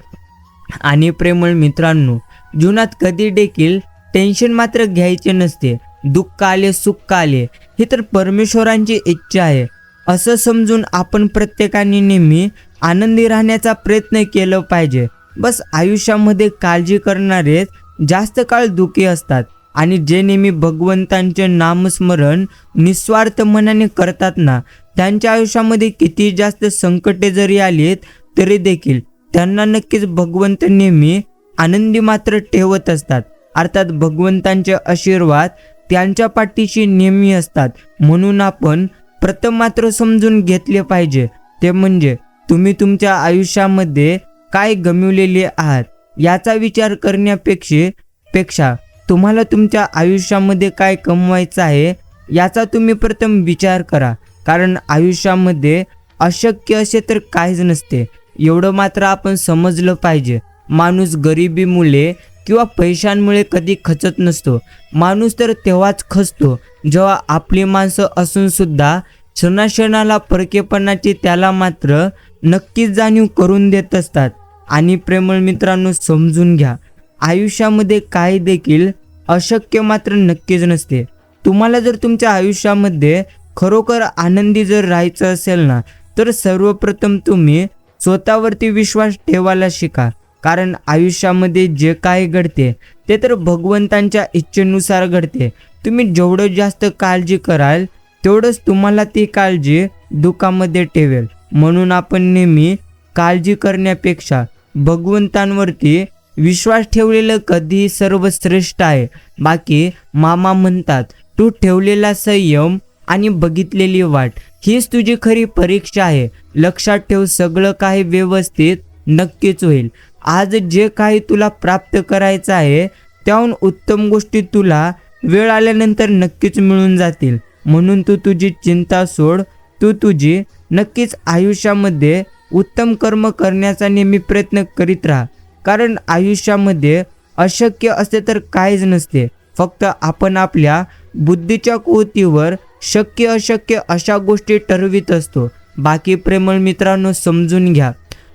आणि प्रेमळ मित्रांनो, जीवनात कधी देखील टेन्शन मात्र घ्यायचे नसते. दुःख आले सुख आले हे तर परमेश्वरांची इच्छा आहे असं समजून आपण प्रत्येकाने नेहमी आनंदी राहण्याचा प्रयत्न केला पाहिजे. बस आयुष्यामध्ये काळजी करणारेच जास्त काळ दुःखी असतात आणि जे नेहमी भगवंतांचे नामस्मरण निस्वार्थ मनाने करतात ना, त्यांच्या आयुष्यामध्ये किती जास्त संकटे जरी आलीत तरी देखील त्यांना नक्कीच भगवंत नेहमी आनंदी मात्र ठेवत असतात. अर्थात भगवंतांचे आशीर्वाद त्यांच्या पाठीशी नेहमी असतात. म्हणून आपण प्रथम मात्र समजून घेतले पाहिजे, ते म्हणजे तुम्ही तुमच्या आयुष्यामध्ये काय गमावलेले आहात याचा विचार करण्यापेक्षा तुम्हाला तुमच्या आयुष्यामध्ये काय कमवायचं आहे याचा तुम्ही प्रथम विचार करा. कारण आयुष्यामध्ये अशक्य असे तर काहीच नसते, एवढं मात्र आपण समजलं पाहिजे. माणूस गरिबीमुळे किंवा पैशांमुळे कधी खचत नसतो. माणूस तर तेव्हाच खचतो जेव्हा आपली माणसं असून सुद्धा क्षणाक्षणाला परकेपणाची त्याला मात्र नक्कीच जाणीव करून देत असतात. आणि प्रेमळ मित्रांनो, समजून घ्या, आयुष्यामध्ये काही देखील अशक्य मात्र नक्कीच नसते. तुम्हाला जर तुमच्या आयुष्यामध्ये खरोखर आनंदी जर राहायचं असेल ना, तर सर्वप्रथम तुम्ही स्वतःवरती विश्वास ठेवायला शिका. कारण आयुष्यामध्ये जे काही घडते ते तर भगवंतांच्या इच्छेनुसार घडते. तुम्ही जेवढं जास्त काळजी कराल तेवढंच तुम्हाला ती काळजी दुःखामध्ये ठेवेल. म्हणून आपण नेहमी काळजी करण्यापेक्षा भगवंतांवरती विश्वास ठेवलेलं कधीही सर्वश्रेष्ठ आहे. बाकी मामा म्हणतात, तू ठेवलेला संयम आणि बघितलेली वाट हीच तुझी खरी परीक्षा आहे. लक्षात ठेव, सगळं काही व्यवस्थित नक्कीच होईल. आज जे काही तुला प्राप्त करायचं आहे त्याहून उत्तम गोष्टी तुला वेळ आल्यानंतर नक्कीच मिळून जातील. म्हणून तू तुझी चिंता सोड. तू तुझी नक्कीच आयुष्यामध्ये उत्तम कर्म करण्याचा नेहमी प्रयत्न करीत राहा. कारण आयुष्यामध्ये अशक्य असते तर काहीच नसते. फक्त आपण आपल्या बुद्धीच्या कुवतीवर शक्य अशक्य अशा गोष्टी ठरवित असतो. बाकी प्रेमळ मित्रांनो, समजून घ्या,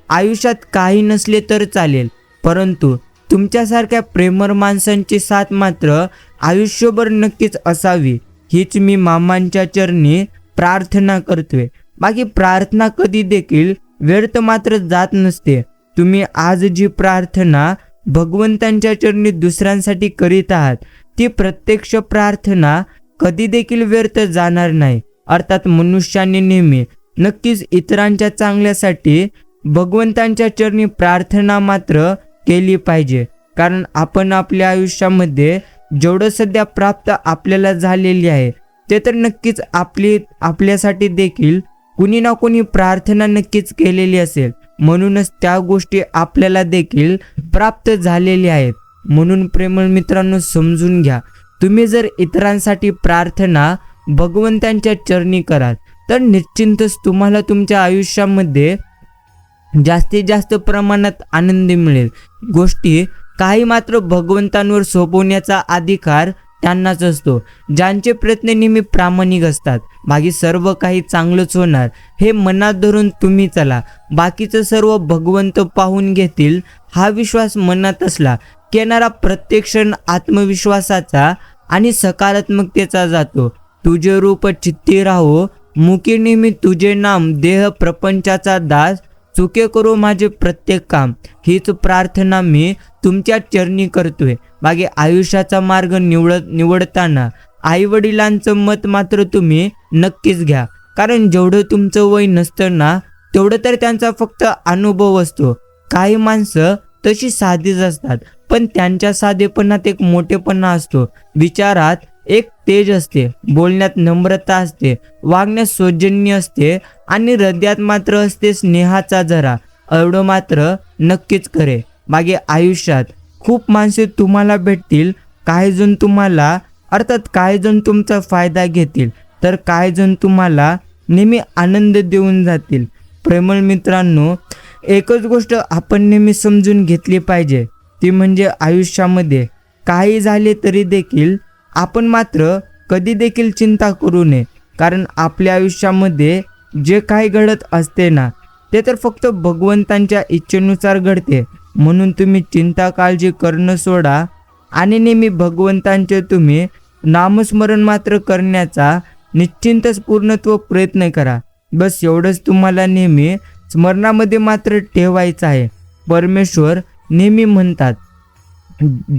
आयुष्यात काही नसले तर चालेल, परंतु तुमच्यासारख्या प्रेमळ माणसांची साथ मात्र आयुष्यभर नक्कीच असावी. हीच मी मामांच्या चरणी प्रार्थना करतोय. बाकी प्रार्थना कधी देखील व्यर्थ मात्र जात नसते. तुम्ही आज जी प्रार्थना भगवंतांच्या चरणी दुसऱ्यांसाठी करीत आहात ती प्रत्यक्ष प्रार्थना कधी देखील व्यर्थ जाणार नाही. अर्थात मनुष्याने नेहमी नक्कीच इतरांच्या चांगल्यासाठी भगवंतांच्या चरणी प्रार्थना मात्र केली पाहिजे. कारण आपण आपल्या आयुष्यामध्ये जेवढं सध्या प्राप्त आपल्याला झालेली आहे ते तर नक्कीच आपल्यासाठी देखील कुणी ना कुणी प्रार्थना नक्कीच केलेली असेल. म्हणूनच त्या गोष्टी आपल्याला देखील प्राप्त झालेल्या आहेत. म्हणून प्रेमळ मित्रांनो, समजून घ्या, तुम्ही जर इतरांसाठी प्रार्थना भगवंतांच्या चरणी कराल तर निश्चितच तुम्हाला तुमच्या आयुष्यामध्ये जास्तीत जास्त प्रमाणात आनंद मिळेल. गोष्टी काही मात्र भगवंतांवर सोपवण्याचा अधिकार त्यांनाच असतो, ज्यांचे प्रयत्न नेहमी प्रामाणिक असतात. बाकी सर्व काही चांगलंच होणार हे मनात धरून तुम्ही चला. बाकीचं सर्व भगवंत पाहून घेतील हा विश्वास मनात असला की येणारा प्रत्येक क्षण आत्मविश्वासाचा आणि सकारात्मकतेचा जातो. तुझे रूप चित्ती राहो, मुखी नेहमी तुझे नाम, देह प्रपंचाचा दास, चुके करू माझे प्रत्येक काम. हीच प्रार्थना मी तुमच्या चरणी करतोय. बाकी आयुष्याचा मार्ग निवडताना आईवडिलांचं मत मात्र तुम्ही नक्कीच घ्या. कारण जेवढं तुमचं वय नसतं ना तेवढं तर त्यांचा फक्त अनुभव असतो. काही माणसं तशी साधीच असतात, पण त्यांच्या साधेपणात एक मोठेपणा असतो. विचारात एक तेज असते, बोलण्यात नम्रता असते, वागण्यात सौजन्य असते आणि हृदयात मात्र असते स्नेहाचा झरा. एवढं मात्र नक्कीच खरे. मागे आयुष्यात खूप माणसे तुम्हाला भेटतील. काही जण तुम्हाला काही जण तुमचा फायदा घेतील तर काही जण तुम्हाला नेहमी आनंद देऊन जातील. प्रेमळ मित्रांनो, एकच गोष्ट आपण नेहमी समजून घेतली पाहिजे, ती म्हणजे आयुष्यामध्ये काही झाले तरी देखील आपण मात्र कधी देखील चिंता करू नये. कारण आपल्या आयुष्यामध्ये जे काही घडत असते ना ते तर फक्त भगवंतांच्या इच्छेनुसार घडते. म्हणून तुम्ही चिंता काळजी करणं सोडा आणि नेहमी भगवंतांचे तुम्ही नामस्मरण मात्र करण्याचा निश्चितच पूर्णत्व प्रयत्न करा. बस एवढंच तुम्हाला नेहमी स्मरणामध्ये मात्र ठेवायचं आहे. परमेश्वर नेहमी म्हणतात,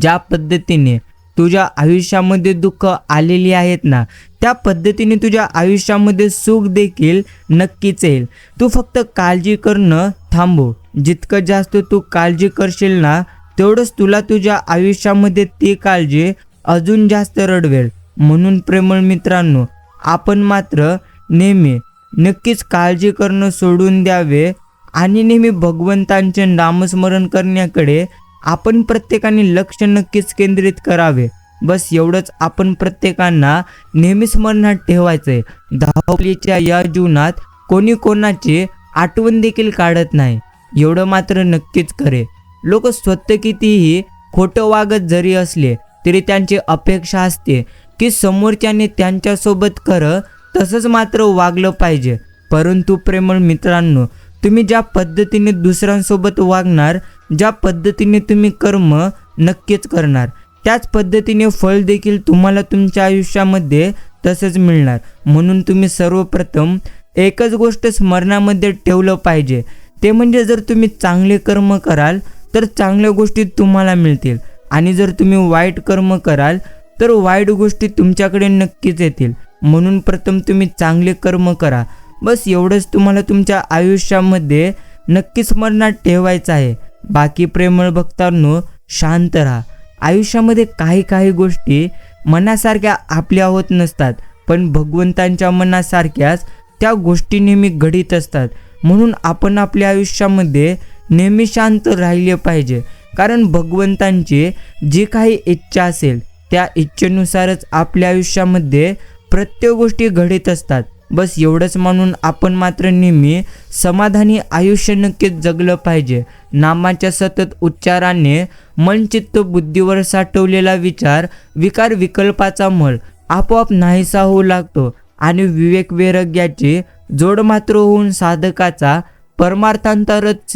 ज्या पद्धतीने तुझ्या आयुष्यामध्ये दुःख आलेली आहेत ना त्या पद्धतीने तुझ्या आयुष्यामध्ये सुख देखील नक्कीच येईल. तू फक्त काळजी करणं थांबव. जितकं जास्त तू काळजी करशील ना तेवढंच तुला तुझ्या आयुष्यामध्ये ती काळजी अजून जास्त रडवेल. म्हणून प्रेमळ मित्रांनो, आपण मात्र नेहमी नक्कीच काळजी करणं सोडून द्यावे आणि नेहमी भगवंतांचे नामस्मरण करण्याकडे आपण प्रत्येकाने लक्ष नक्कीच केंद्रित करावे. बस एवढंच आपण प्रत्येकांना नेहमी स्मरणात ठेवायचंय. धावपळीच्या या जीवनात कोणी कोणाची आठवण देखील काढत नाही, एवढं मात्र नक्कीच खरे. लोक स्वतः कितीही खोटं वागत जरी असले तरी त्यांची अपेक्षा असते की समोरच्याने त्यांच्यासोबत खरं तसंच मात्र वागलं पाहिजे. परंतु प्रेमळ मित्रांनो, तुम्ही ज्या पद्धतीने दुसऱ्यांसोबत वागणार, ज्या पद्धतीने तुम्ही कर्म नक्कीच करणार, त्याच पद्धतीने फळ देखील तुम्हाला तुमच्या आयुष्यामध्ये तसंच मिळणार. म्हणून तुम्ही सर्वप्रथम एकच गोष्ट स्मरणामध्ये ठेवलं पाहिजे, ते म्हणजे जर तुम्ही चांगले कर्म कराल तर चांगल्या गोष्टी तुम्हाला मिळतील आणि जर तुम्ही वाईट कर्म कराल तर वाईट गोष्टी तुमच्याकडे नक्कीच येतील. म्हणून प्रथम तुम्ही चांगले कर्म करा. बस एवढंच तुम्हाला तुमच्या आयुष्यामध्ये नक्कीच स्मरणात ठेवायचं आहे. बाकी प्रेमळ भक्तांनो, शांत राहा. आयुष्यामध्ये काही गोष्टी मनासारख्या आपल्या होत नसतात, पण भगवंतांच्या मनासारख्याच त्या गोष्टी नेहमी घडीत असतात. म्हणून आपण आपल्या आयुष्यामध्ये नेहमी शांत राहिले पाहिजे. कारण भगवंतांची जी काही इच्छा असेल त्या इच्छेनुसारच आपल्या आयुष्यामध्ये प्रत्येक गोष्टी घडत असतात. बस एवढंच मानून आपण मात्र नेहमी समाधानी आयुष्य नक्कीच जगलं पाहिजे. नामाच्या सतत उच्चाराने मन चित्त बुद्धीवर साठवलेला विचार विकार विकल्पाचा मळ आपोआप नाहीसा होऊ लागतो आणि विवेक वैराग्याची जोड मात्र होऊन साधकाचा परमार्थांतरत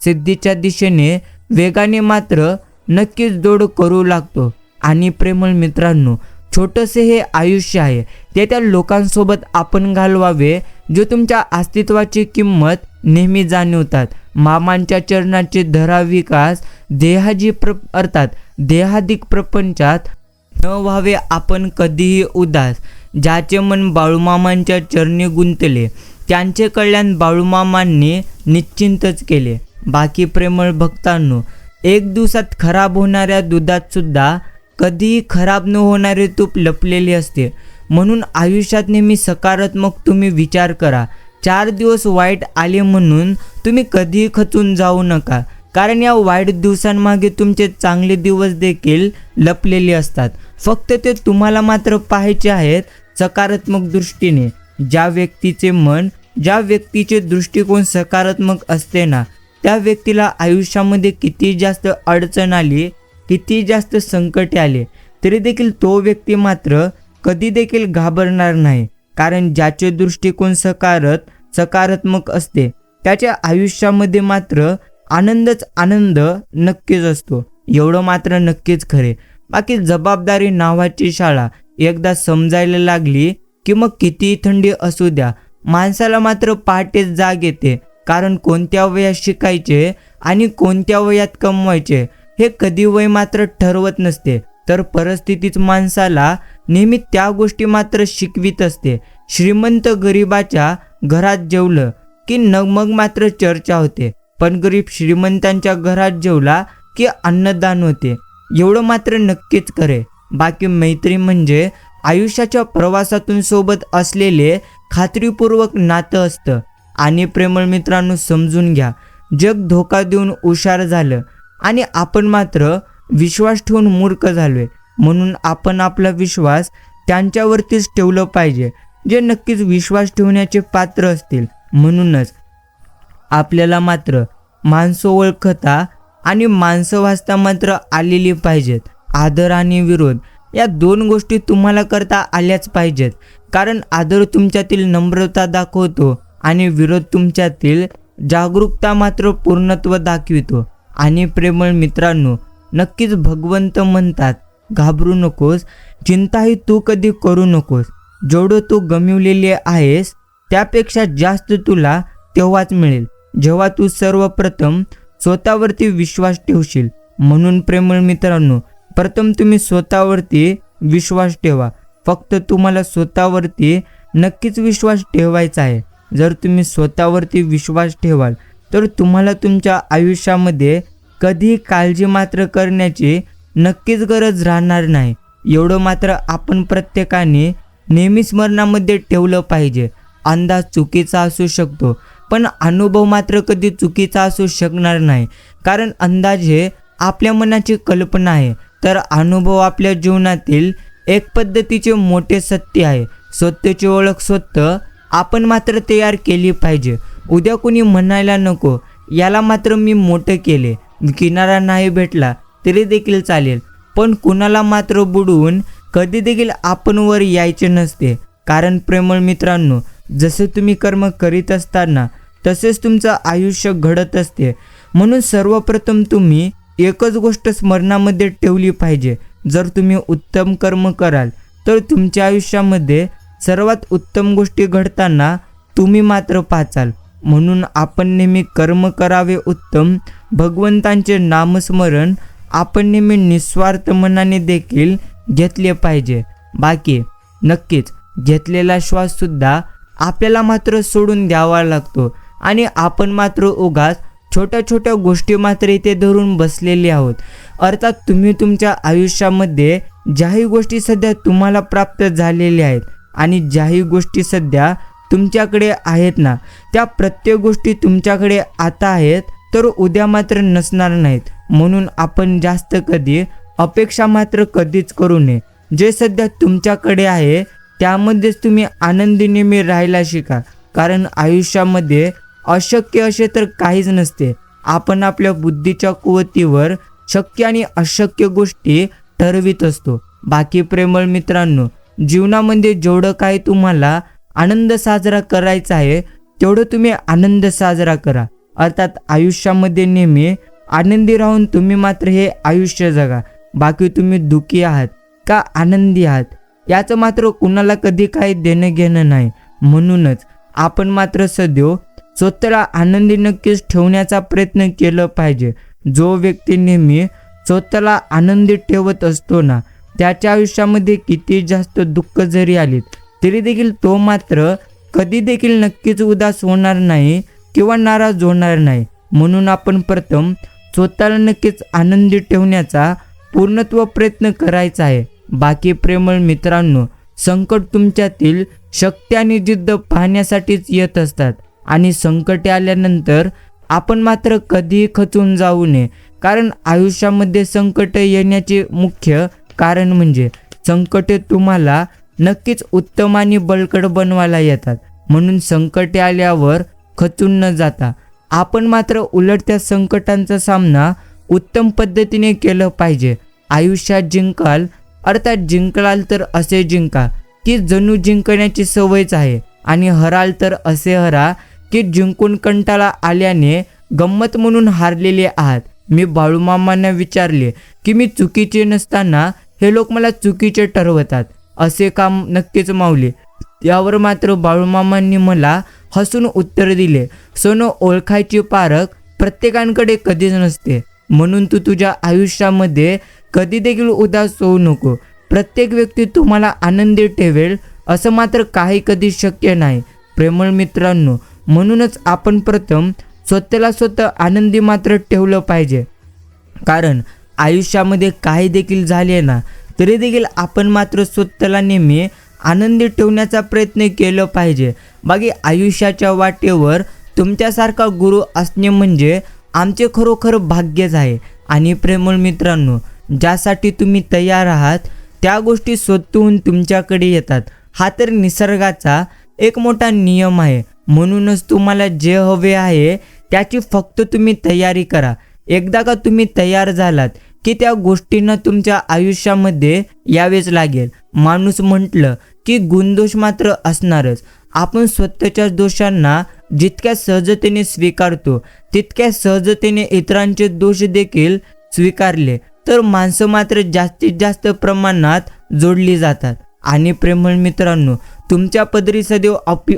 सिद्धीच्या दिशेने वेगाने मात्र नक्कीच जोड करू लागतो. आणि प्रेमळ मित्रांनो, छोटंसे हे आयुष्य आहे, ते त्या लोकांसोबत आपण घालवावे जो तुमच्या अस्तित्वाची किंमत नेहमी जाणवतात. मामांच्या चरणाचे धरा विकास अर्थात देहादिक प्रपंचात न व्हावे आपण कधीही उदास. ज्याचे मन बाळूमामांच्या चरणी गुंतले त्यांचे कल्याण बाळूमामांनी निश्चिंतच केले. बाकी प्रेमळ भक्तांनो, एक दिवसात खराब होणाऱ्या दुधात सुद्धा कधीही खराब न होणारे तूप लपलेले असते. म्हणून आयुष्यात नेहमी सकारात्मक तुम्ही विचार करा. 4 दिवस वाईट आले म्हणून तुम्ही कधीही खचून जाऊ नका, कारण या वाईट दिवसांमागे तुमचे चांगले दिवस देखील लपलेले असतात. फक्त ते तुम्हाला मात्र पाहायचे आहेत सकारात्मक दृष्टीने. ज्या व्यक्तीचे दृष्टिकोन सकारात्मक असते ना, त्या व्यक्तीला आयुष्यामध्ये किती जास्त अडचण आली, किती जास्त संकटे आले तरी देखील तो व्यक्ती मात्र कधी देखील घाबरणार नाही. कारण ज्याचे दृष्टिकोन सकारात्मक असते त्याच्या आयुष्यामध्ये मात्र आनंद नक्कीच असतो. एवढं मात्र नक्कीच खरे. बाकी जबाबदारी नावाची शाळा एकदा समजायला लागली की मग कितीही थंडी असू द्या, माणसाला मात्र पहाटेच जाग येते. कारण कोणत्या वयात शिकायचे आणि कोणत्या वयात कमवायचे हे कधी वय मात्र ठरवत नसते, तर परिस्थितीच माणसाला नेहमी त्या गोष्टी मात्र शिकवित असते. श्रीमंत गरिबाच्या घरात जेवलं की मग मात्र चर्चा होते, पण गरीब श्रीमंतांच्या घरात जेवला की अन्नदान होते. एवढं मात्र नक्कीच खरे. बाकी मैत्री म्हणजे आयुष्याच्या प्रवासातून सोबत असलेले खात्रीपूर्वक नातं असतं. आणि प्रेमळ मित्रांनो, समजून घ्या, जग धोका देऊन हुशार झालं आणि आपण मात्र विश्वास ठेवून मूर्ख झालोय. म्हणून आपण आपला विश्वास त्यांच्यावरतीच ठेवलं पाहिजे जे नक्कीच विश्वास ठेवण्याचे पात्र असतील. म्हणूनच आपल्याला मात्र माणसं ओळखता आणि माणसं वाचता मात्र आलेली पाहिजेत. आदर आणि विरोध या 2 गोष्टी तुम्हाला करता आल्याच पाहिजेत. कारण आदर तुमच्यातील नम्रता दाखवतो आणि विरोध तुमच्यातील जागरूकता मात्र पूर्णत्व दाखवितो. आणि प्रेमळ मित्रांनो, नक्कीच भगवंत म्हणतात, घाबरू नकोस, चिंताही तू कधी करू नकोस. जेवढं तू गमिवलेले आहेस त्यापेक्षा जास्त तुला तेव्हाच मिळेल जेव्हा तू सर्वप्रथम स्वतःवरती विश्वास ठेवशील. म्हणून प्रेमळ मित्रांनो, प्रथम तुम्ही स्वतःवरती विश्वास ठेवा. फक्त तुम्हाला स्वतःवरती नक्कीच विश्वास ठेवायचा आहे. जर तुम्ही स्वतःवरती विश्वास ठेवाल तर तुम्हाला तुमच्या आयुष्यामध्ये कधीही काळजी मात्र करण्याची नक्कीच गरज राहणार नाही. एवढं मात्र आपण प्रत्येकाने नेहमी स्मरणामध्ये ठेवलं पाहिजे. अंदाज चुकीचा असू शकतो, पण अनुभव मात्र कधी चुकीचा असू शकणार नाही. कारण अंदाज हे आपल्या मनाची कल्पना आहे, तर अनुभव आपल्या जीवनातील एक पद्धतीचे मोठे सत्य आहे. स्वतःची ओळख स्वतः आपण मात्र तयार केली पाहिजे. उद्या कोणी म्हणायला नको, याला मात्र मी मोठं केले, किनारा नाही भेटला तरी देखील चालेल, पण कुणाला मात्र बुडवून कधी देखील आपण वर यायचे नसते. कारण प्रेमळ मित्रांनो, जसे तुम्ही कर्म करीत असताना तसेच तुमचं आयुष्य घडत असते. म्हणून सर्वप्रथम तुम्ही एकच गोष्ट स्मरणामध्ये ठेवली पाहिजे. जर तुम्ही उत्तम कर्म कराल तर तुमच्या आयुष्यामध्ये सर्वात उत्तम गोष्टी घडताना तुम्ही मात्र पाचाल. म्हणून आपण नेहमी कर्म करावे उत्तम, भगवंतांचे नामस्मरण आपण नेहमी निस्वार्थ मनाने देखील घेतले पाहिजे. बाकी नक्कीच घेतलेला श्वास सुद्धा आपल्याला मात्र सोडून द्यावा लागतो आणि आपण मात्र उगाच छोट्या छोट्या गोष्टी मात्र इथे धरून बसलेले आहोत. अर्थात तुम्ही तुमच्या आयुष्यामध्ये ज्याही गोष्टी सध्या तुम्हाला प्राप्त झालेल्या आहेत आणि ज्याही गोष्टी सध्या तुमच्याकडे आहेत ना, त्या प्रत्येक गोष्टी तुमच्याकडे आता आहेत तर उद्या मात्र नसणार नाहीत. म्हणून आपण जास्त कधी अपेक्षा मात्र कधीच करू नये. जे सध्या तुमच्याकडे आहे त्यामध्येच तुम्ही आनंदी नेहमी राहायला शिका. कारण आयुष्यामध्ये अशक्य असे तर काहीच नसते. आपण आपल्या बुद्धीच्या कुवतीवर शक्य आणि अशक्य गोष्टी ठरवित असतो. बाकी प्रेमळ मित्रांनो, जीवनामध्ये जेवढं काही तुम्हाला आनंद साजरा करायचा आहे तेवढं तुम्ही आनंद साजरा करा. अर्थात आयुष्यामध्ये नेहमी आनंदी राहून तुम्ही मात्र हे आयुष्य जगा. बाकी तुम्ही दुःखी आहात का आनंदी आहात याचं मात्र कुणाला कधी काही देणं घेणं नाही. म्हणूनच आपण मात्र सदैव स्वतःला आनंदी नक्कीच ठेवण्याचा प्रयत्न केला पाहिजे. जो व्यक्ती नेहमी स्वतःला आनंदी ठेवत असतो ना, त्याच्या आयुष्यामध्ये किती जास्त दुःख जरी आलीत तरी देखील तो मात्र कधी देखील नक्कीच उदास होणार नाही किंवा नाराज होणार नाही. म्हणून आपण प्रथम स्वतःला नक्कीच आनंदी ठेवण्याचा पूर्णत्व प्रयत्न करायचा आहे. बाकी प्रेमळ मित्रांनो, संकट तुमच्यातील शक्ती आणि जिद्द पाहण्यासाठीच येत असतात आणि संकटे आल्यानंतर आपण मात्र कधीही खचून जाऊ नये. कारण आयुष्यामध्ये संकट येण्याचे मुख्य कारण म्हणजे संकटे तुम्हाला नक्कीच उत्तम आणि बळकट बनवायला येतात. म्हणून संकटे आल्यावर खचून न जाता आपण मात्र उलट त्या संकटांचा सामना उत्तम पद्धतीने केलं पाहिजे. आयुष्यात जिंकाल अर्थात जिंकलाल तर असे जिंका की जणू जिंकण्याची सवयच आहे आणि हराल तर असे हरा की जिंकून कंटाळा आल्याने गंमत म्हणून हारलेले आहात. मी बाळूमामांना विचारले की मी चुकीचे नसताना हे लोक मला चुकीचे ठरवतात, असे काम नक्कीच माऊली. यावर मात्र बाळूमामांनी मला हसून उत्तर दिले, सोनं ओळखायची पारख प्रत्येकांकडे कधीच नसते. म्हणून तू तुझ्या आयुष्यामध्ये कधी देखील उदास होऊ नको. प्रत्येक व्यक्ती तुम्हाला आनंदी ठेवेल असं मात्र काही कधी शक्य नाही प्रेमळ मित्रांनो. म्हणूनच आपण प्रथम स्वतःला स्वतः आनंदी मात्र ठेवलं पाहिजे. कारण आयुष्यामध्ये काही देखील झाले ना तरी देखील आपण मात्र स्वतःला नेहमी आनंदी ठेवण्याचा प्रयत्न केला पाहिजे. बाकी आयुष्याच्या वाटेवर तुमच्यासारखा गुरु असणे म्हणजे आमचे खरोखर भाग्यच आहे. आणि प्रेमळ मित्रांनो, ज्यासाठी तुम्ही तयार आहात त्या गोष्टी स्वतःहून तुमच्याकडे येतात. हा तर निसर्गाचा एक मोठा नियम आहे. म्हणूनच तुम्हाला जे हवे आहे त्याची फक्त तुम्ही तयारी करा. एकदा का तुम्ही तयार झालात की त्या गोष्टींना तुमच्या आयुष्यामध्ये यावेच लागेल. माणूस म्हटलं की गुणदोष मात्र असणारच. आपण स्वतःच्या दोषांना जितक्या सहजतेने स्वीकारतो तितक्या सहजतेने इतरांचे दोष देखील स्वीकारले तर माणसं मात्र जास्तीत जास्त प्रमाणात जोडली जातात. आणि प्रेमळ मित्रांनो, तुमच्या पदरी सदैव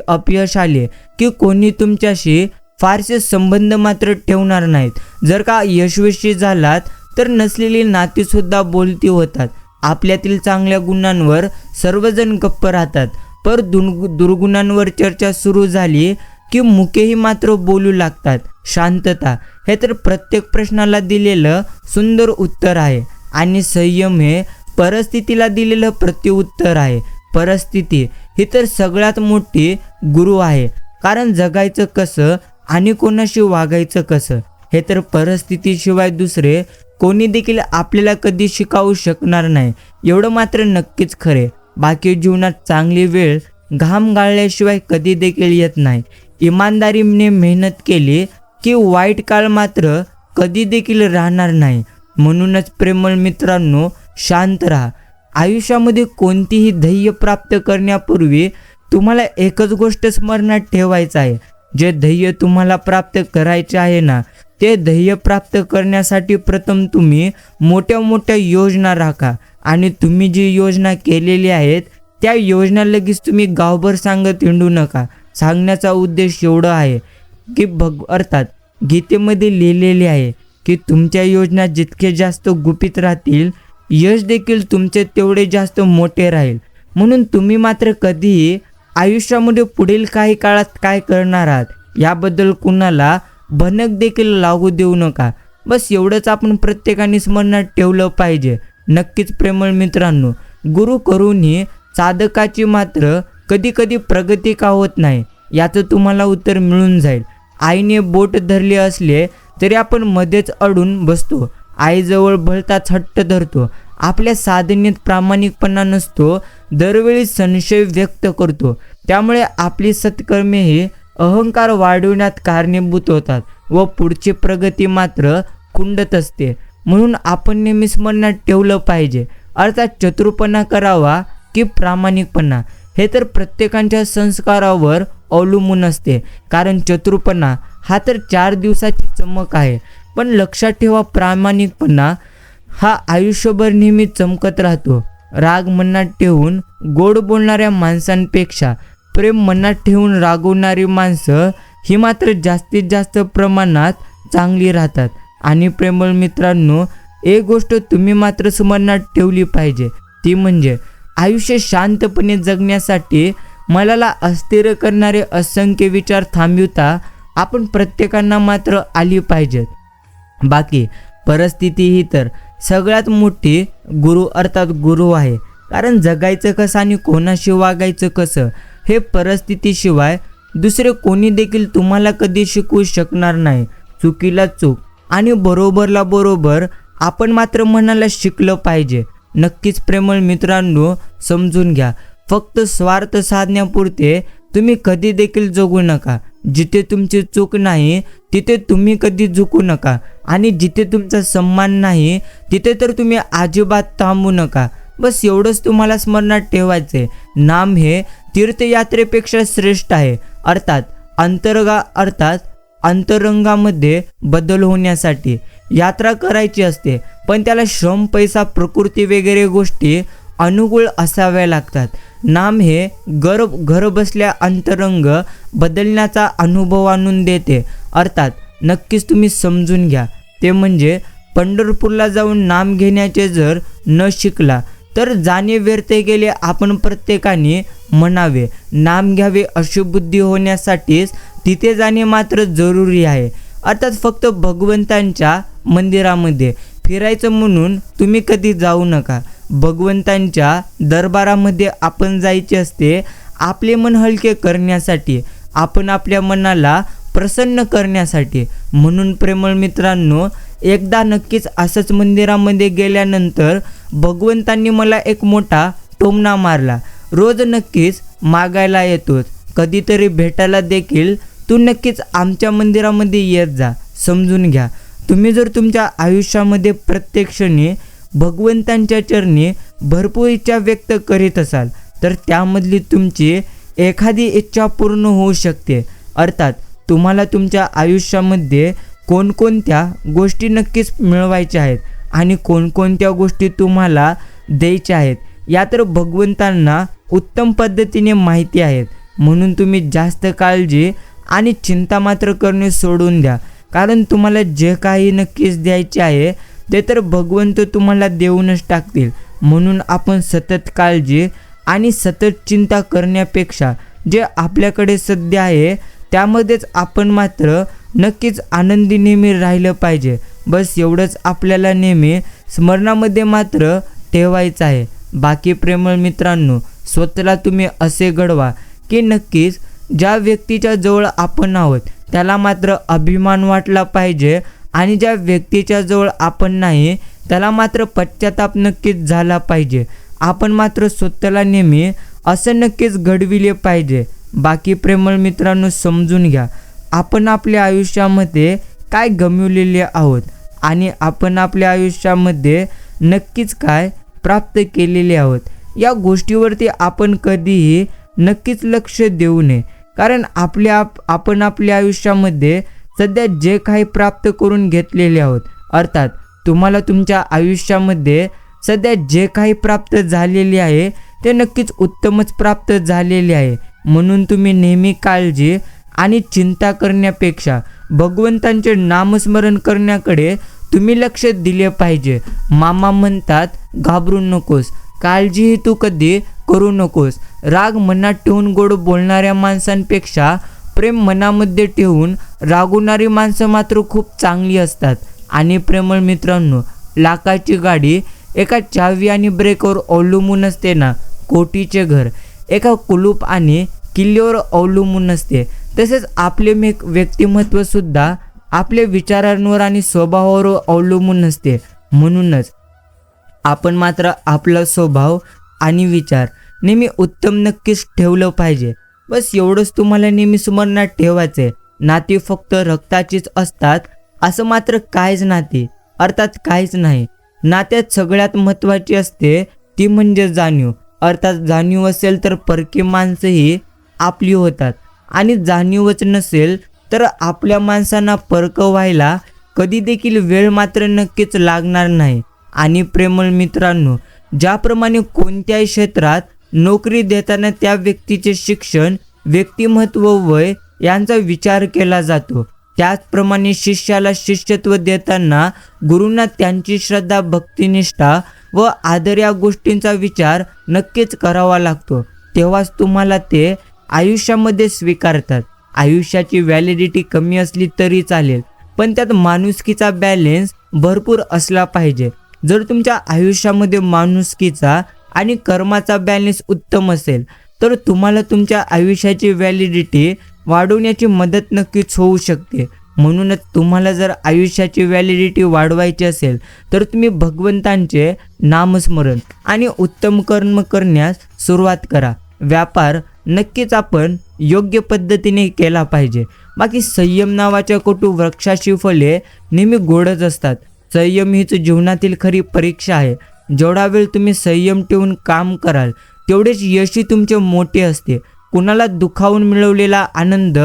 अपयश आले की कोणी तुमच्याशी फारसे संबंध मात्र ठेवणार नाहीत. जर का यशस्वी झालात तर नसलेली नातीसुद्धा बोलती होतात. आपल्यातील चांगल्या गुणांवर सर्वजण गप्प राहतात, पर दुर्गुणांवर चर्चा सुरू झाली की मुकेही मात्र बोलू लागतात. शांतता हे तर प्रत्येक प्रश्नाला दिलेलं सुंदर उत्तर आहे आणि संयम हे परिस्थितीला दिलेलं प्रत्युत्तर आहे. परिस्थिती ही तर सगळ्यात मोठी गुरु आहे. कारण जगायचं कसं आणि कोणाशी वागायचं कसं हे तर परिस्थितीशिवाय दुसरे कोणी देखील आपल्याला कधी शिकावू शकणार नाही, एवढं मात्र नक्कीच खरे. बाकी जीवनात चांगली वेळ घाम गाळल्याशिवाय कधी देखील येत नाही. इमानदारीने मेहनत केली की वाईट काळ मात्र कधी देखील राहणार नाही. म्हणूनच प्रेमळ मित्रांनो, शांत राहा. आयुष्यामध्ये कोणतीही ध्येय प्राप्त करण्यापूर्वी तुम्हाला एकच गोष्ट स्मरणात ठेवायचं आहे. जे ध्येय तुम्हाला प्राप्त करायचे आहे ना, ते ध्येय प्राप्त करण्यासाठी प्रथम तुम्ही मोठ्या मोठ्या योजना राखा आणि तुम्ही जी योजना केलेली आहेत त्या योजना लगेच तुम्ही गावभर सांगत हिंडू नका. सांगण्याचा उद्देश एवढा आहे की अर्थात गीतेमध्ये लिहिलेले आहे की तुमच्या योजना जितके जास्त गुपित राहतील, यश देखील तुमचे तेवढे जास्त मोठे राहील. म्हणून तुम्ही मात्र कधीही आयुष्यामध्ये पुढील काही काळात काय करणार आहात याबद्दल कुणाला भनक देखील लागू देऊ नका. बस एवढंच आपण प्रत्येकाने स्मरणात ठेवलं पाहिजे. नक्कीच प्रेमळ मित्रांनो, गुरु करूनही साधकाची मात्र कधी कधी प्रगती का होत नाही याचं तुम्हाला उत्तर मिळून जाईल. आईने बोट धरले असले तरी आपण मध्येच अडून बसतो. आईजवळ भलताच हट्ट धरतो. आपल्या साधनेत प्रामाणिकपणा नसतो. दरवेळी संशय व्यक्त करतो. त्यामुळे आपली सत्कर्मे ही अहंकार वाढवण्यात कारणीभूत होतात व पुढची प्रगती मात्र खुंटत असते. म्हणून आपण नेहमी स्मरणात ठेवलं पाहिजे, अर्थात चतुरपणा करावा की प्रामाणिकपणा हे तर प्रत्येकाच्या संस्कारावर अवलंबून असते. कारण चतुरपणा हा तर 4 दिवसाची चमक आहे, पण लक्षात ठेवा प्रामाणिकपणा हा आयुष्यभर नेहमी चमकत राहतो. राग मनात ठेवून गोड बोलणाऱ्या माणसांपेक्षा प्रेम मनात ठेवून रागवणारी माणसं ही मात्र जास्तीत जास्त प्रमाणात चांगली राहतात. आणि प्रेमळ मित्रांनो, एक गोष्ट तुम्ही मात्र स्मरणात ठेवली पाहिजे, ती म्हणजे आयुष्य शांतपणे जगण्यासाठी मनाला अस्थिर करणारे असंख्य विचार थांबवता आपण प्रत्येकांना मात्र आली पाहिजेत. बाकी परिस्थिती ही तर सगळ्यात मोठी गुरु अर्थात गुरु आहे. कारण जगायचं कसं आणि कोणाशी वागायचं कसं हे परिस्थितीशिवाय दुसरे कोणी देखील तुम्हाला कधी शिकवू शकणार नाही. चुकीला चूक आणि बरोबरला बरोबर आपण मात्र मनाला शिकलं पाहिजे. नक्कीच प्रेमळ मित्रांनो, समजून घ्या, फक्त स्वार्थ साधण्यापुरते तुम्ही कधी देखील जगू नका. जिथे तुमची चूक नाही तिथे तुम्ही कधी झुकू नका आणि जिथे तुमचा सन्मान नाही तिथे तर तुम्ही अजिबात थांबू नका. बस एवढंच तुम्हाला स्मरणात ठेवायचे. नाम हे तीर्थयात्रेपेक्षा श्रेष्ठ आहे. अर्थात अंतरंगामध्ये बदल होण्यासाठी यात्रा करायची असते, पण त्याला श्रम, पैसा, प्रकृती वगैरे गोष्टी अनुकूल असाव्या लागतात. नाम हे घर बसल्या अंतरंग बदलण्याचा अनुभव आणून देते. अर्थात नक्कीच तुम्ही समजून घ्या, ते म्हणजे पंढरपूरला जाऊन नाम घेण्याचे जर न शिकला तर जाणे व्यर्थ गेले. आपण प्रत्येकाने म्हणावे, नाम घ्यावे अशी बुद्धी होण्यासाठीच तिथे जाणे मात्र जरुरी आहे. अर्थात फक्त भगवंतांच्या मंदिरामध्ये फिरायचं म्हणून तुम्ही कधी जाऊ नका. भगवंतांच्या दरबारामध्ये आपण जायचे असते आपले मन हलके करण्यासाठी, आपण आपल्या मनाला प्रसन्न करण्यासाठी. म्हणून प्रेमळ मित्रांनो, एकदा नक्कीच असंच मंदिरामध्ये गेल्यानंतर भगवंतांनी मला एक मोठा टोमणा मारला. रोज नक्कीच मागायला येतोच, कधीतरी भेटायला देखील तू नक्कीच आमच्या मंदिरामध्ये येत जा. समजून घ्या, तुम्ही जर तुमच्या आयुष्यामध्ये प्रत्येक क्षणी भगवंतांच्या चरणी भरपूर इच्छा व्यक्त करीत असाल तर त्यामधली तुमची एखादी इच्छा पूर्ण होऊ शकते. अर्थात तुम्हाला तुमच्या आयुष्यामध्ये कोणकोणत्या गोष्टी नक्कीच मिळवायच्या आहेत आणि कोणकोणत्या गोष्टी तुम्हाला द्यायच्या आहेत या तर भगवंतांना उत्तम पद्धतीने माहिती आहेत. म्हणून तुम्ही जास्त काळजी आणि चिंता मात्र करणे सोडून द्या. कारण तुम्हाला जे काही नक्कीच द्यायचे आहे ते तर भगवंत तुम्हाला देऊनच टाकतील. म्हणून आपण सतत काळजी आणि सतत चिंता करण्यापेक्षा जे आपल्याकडे सध्या आहे त्यामध्येच आपण मात्र नक्कीच आनंदी नेहमी राहिलं पाहिजे. बस एवढंच आपल्याला नेहमी स्मरणामध्ये मात्र ठेवायचं आहे. बाकी प्रेमळ मित्रांनो, स्वतःला तुम्ही असे घडवा की नक्कीच ज्या व्यक्तीच्या जवळ आपण आहोत त्याला मात्र अभिमान वाटला पाहिजे आणि ज्या व्यक्तीच्या जवळ आपण नाही त्याला मात्र पश्चाताप नक्कीच झाला पाहिजे. आपण मात्र स्वतःला नेहमी असं नक्कीच घडविले पाहिजे. बाकी प्रेमळ मित्रांनो, समजून घ्या, आपण आपल्या आयुष्यामध्ये काय गमावलेले आहोत आणि आपण आपल्या आयुष्यामध्ये नक्कीच काय प्राप्त केलेले आहोत या गोष्टीवरती आपण कधीही नक्कीच लक्ष देऊ नये. कारण आपण आपल्या आयुष्यामध्ये सध्या जे काही प्राप्त करून घेतलेले आहोत, अर्थात तुम्हाला तुमच्या आयुष्यामध्ये सध्या जे काही प्राप्त झालेले आहे ते नक्कीच उत्तमच प्राप्त झालेले आहे. म्हणून तुम्ही नेहमी काळजी आणि चिंता करण्यापेक्षा भगवंतांचे नामस्मरण करण्याकडे तुम्ही लक्ष दिले पाहिजे. मामा म्हणतात घाबरू नकोस, काळजीही तू कधी करू नकोस. राग मनात ठेवून गोड बोलणाऱ्या माणसांपेक्षा प्रेम मनामध्ये ठेवून रागवणारी माणसं मात्र खूप चांगली असतात. आणि प्रेमळ मित्रांनो, लाखाची गाडी एका चावी आणि ब्रेकवर अवलंबून असते ना, कोटीचे घर एका कुलूप आणि किल्ल्यावर अवलंबून असते. तसेच आपले व्यक्तिमत्व सुद्धा आपल्या विचारांवर आणि स्वभावावर अवलंबून असते. म्हणूनच आपण मात्र आपला स्वभाव आणि विचार नेहमी उत्तम नक्कीच ठेवलं पाहिजे. बस एवढंच तुम्हाला नेहमी स्मरणात ठेवायचं आहे. नाती फक्त रक्ताचीच असतात असं मात्र काहीच नाती अर्थात काहीच नाही. नात्यात सगळ्यात महत्त्वाची असते ती म्हणजे जाणीव. अर्थात जाणीव असेल तर परकी माणसंही आपली होतात आणि जाणीवच नसेल तर आपल्या माणसांना परक व्हायला कधी देखील वेळ मात्र नक्कीच लागणार नाही. आणि प्रेमळ मित्रांनो, ज्याप्रमाणे कोणत्याही क्षेत्रात नोकरी देताना त्या व्यक्तीचे शिक्षण, व्यक्तिमत्व, वय यांचा विचार केला जातो, त्याचप्रमाणे शिष्याला शिष्यत्व देताना गुरूंना त्यांची श्रद्धा, भक्तिनिष्ठा व आदर या गोष्टींचा विचार नक्कीच करावा लागतो. तेव्हाच तुम्हाला ते आयुष्यामध्ये स्वीकारतात. आयुष्याची व्हॅलिडिटी कमी असली तरी चालेल, पण त्यात माणुसकीचा बॅलेन्स भरपूर असला पाहिजे. जर तुमच्या आयुष्यामध्ये माणुसकीचा आणि कर्माचा बॅलेन्स उत्तम असेल तर तुम्हाला तुमच्या आयुष्याची व्हॅलिडिटी वाढवण्याची मदत नक्कीच होऊ शकते. म्हणूनच तुम्हाला जर आयुष्याची व्हॅलिडिटी वाढवायची असेल तर तुम्ही भगवंतांचे नामस्मरण आणि उत्तम कर्म करण्यास सुरुवात करा. व्यापार नक्कीच आपण योग्य पद्धतीने केला पाहिजे. बाकी संयम नावाच्या कटू वृक्षाची फळे नेहमी गोडच असतात. संयम हीच जीवनातील खरी परीक्षा आहे. जेवढा वेळ तुम्ही संयम ठेवून काम कराल तेवढेच यशही तुमचे मोठे असते. कुणाला दुखावून मिळवलेला आनंद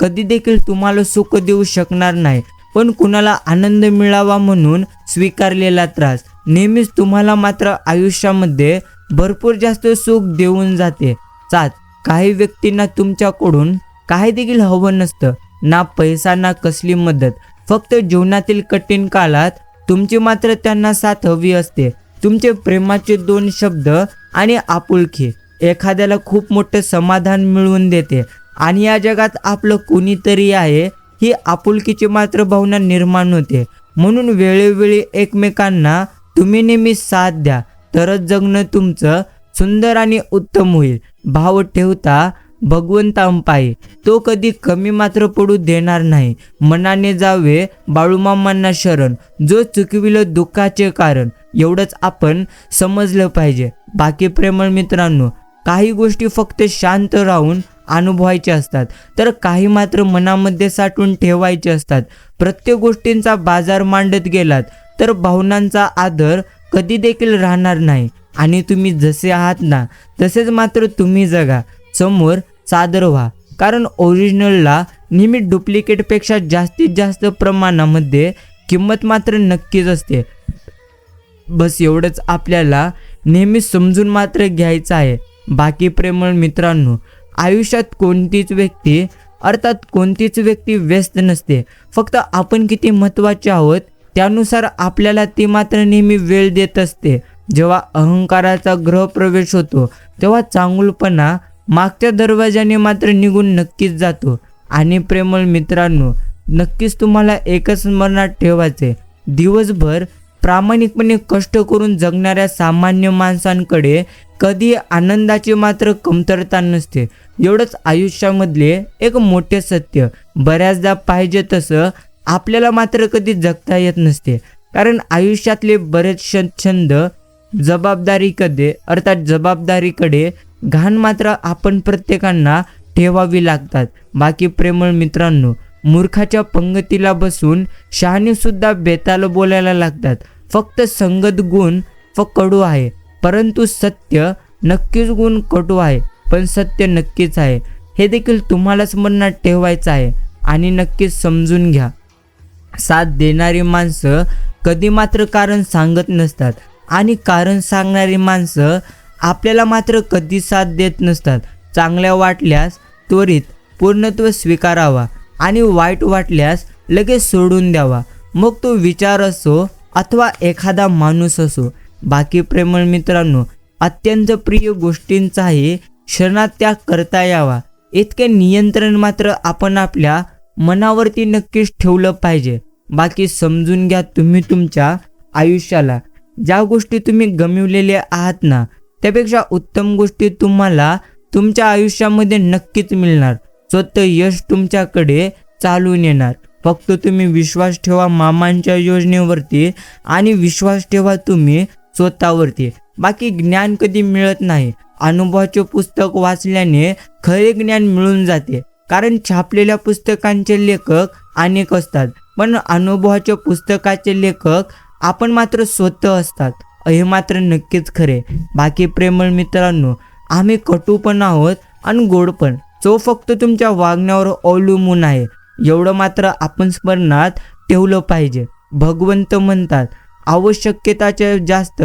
कधी देखील तुम्हाला सुख देऊ शकणार नाही, पण कुणाला आनंद मिळावा म्हणून स्वीकारलेला त्रास नेहमीच तुम्हाला मात्र आयुष्यामध्ये भरपूर जास्त सुख देऊन जाते. 7. काही व्यक्तींना तुमच्याकडून काही देखील हवं नसतं, ना पैसा ना कसली मदत. फक्त जीवनातील कठीण काळात तुमची मात्र त्यांना साथ हवी असते. तुमचे प्रेमाचे 2 शब्द आणि आपुलकी एखाद्याला खूप मोठे समाधान मिळवून देते. आणि या जगात आपलं कोणीतरी आहे ही आपुलकीची मात्र भावना निर्माण होते. म्हणून वेळोवेळी एकमेकांना तुम्ही नेहमी साथ द्या, तरच जगणं तुमचं सुंदर आणि उत्तम होईल. भाव ठेवता भगवंतांपायी, तो कधी कमी मात्र पडू देणार नाही. मनाने जावे बाळूमामांना शरण, जो चुकविलं दुःखाचे कारण. एवढंच आपण समजलं पाहिजे. बाकी प्रेमळ मित्रांनो, काही गोष्टी फक्त शांत राहून अनुभवायच्या असतात, तर काही मात्र मनामध्ये साठवून ठेवायचे असतात. प्रत्येक गोष्टींचा बाजार मांडत गेलात तर भावनांचा आदर कधी देखील राहणार नाही. आणि तुम्ही जसे आहात ना तसेच मात्र तुम्ही जगा, समोर सादर व्हा. कारण ओरिजिनलला नेहमी डुप्लिकेटपेक्षा जास्तीत जास्त प्रमाणामध्ये किंमत मात्र नक्कीच असते. बस एवढंच आपल्याला नेहमी समजून मात्र घ्यायचं आहे. बाकी प्रेमळ मित्रांनो, आयुष्यात कोणतीच व्यक्ती व्यस्त नसते. फक्त आपण किती महत्त्वाचे आहोत त्यानुसार आपल्याला ती मात्र नेहमी वेळ देत असते. जेव्हा अहंकाराचा गृहप्रवेश होतो तेव्हा चांगुलपणा मागच्या दरवाजाने मात्र निघून नक्कीच जातो. आणि प्रेमळ मित्रांनो, नक्कीच तुम्हाला एकच स्मरणात ठेवायचे, दिवसभर प्रामाणिकपणे कष्ट करून जगणाऱ्या सामान्य माणसांकडे कधी आनंदाची मात्र कमतरता नसते. एवढंच आयुष्यामधले एक मोठे सत्य. बऱ्याचदा पाहिजे तसं आपल्याला मात्र कधी जगता येत नसते, कारण आयुष्यातले बरेच छंद जबाबदारीकडे घाण मात्र आपण प्रत्येकांना ठेवावी लागतात. बाकी प्रेमळ मित्रांनो, मूर्खाच्या पंगतीला बसून शहाणे सुद्धा बेताल बोलायला लागतात. फक्त संगत गुण कडू आहे, परंतु सत्य नक्कीच गुण कटू आहे, पण सत्य नक्कीच आहे. हे देखील तुम्हाला स्मरणात ठेवायचं आहे आणि नक्कीच समजून घ्या. साथ देणारी माणसं कधी मात्र कारण सांगत नसतात आणि कारण सांगणारी माणसं आपल्याला मात्र कधी साथ देत नसतात. चांगल्या वाटल्यास त्वरित पूर्णत्व स्वीकारावा आणि वाईट वाटल्यास लगेच सोडून द्यावा. मग तो विचार असो अथवा एखादा माणूस असो. बाकी प्रेमळ मित्रांनो, अत्यंत प्रिय गोष्टींचाही क्षणात त्याग करता यावा इतके नियंत्रण मात्र आपण आपल्या मनावरती नक्कीच ठेवलं पाहिजे. बाकी समजून घ्या, तुम्ही तुमच्या आयुष्याला ज्या गोष्टी तुम्ही गमिवलेल्या आहात ना, त्यापेक्षा उत्तम गोष्टी तुम्हाला तुमच्या आयुष्यामध्ये नक्कीच मिळणार. स्वतः यश तुमच्याकडे चालून येणार. फक्त तुम्ही विश्वास ठेवा मामांच्या योजनेवरती आणि विश्वास ठेवा तुम्ही स्वतःवरती. बाकी ज्ञान कधी मिळत नाही, अनुभवाचे पुस्तक वाचल्याने खरे ज्ञान मिळून जाते. कारण छापलेल्या पुस्तकांचे लेखक अनेक असतात, पण अनुभवाच्या पुस्तकाचे लेखक आपण मात्र स्वतः असतात, हे मात्र नक्कीच खरे. बाकी प्रेमळ मित्रांनो, आम्ही कटू पण आहोत आणि गोड पण, जो फक्त तुमच्या वागण्यावर अवलंबून आहे, एवढं मात्र आपण स्मरणात ठेवलं पाहिजे. भगवंत म्हणतात, आवश्यकतेच्या जास्त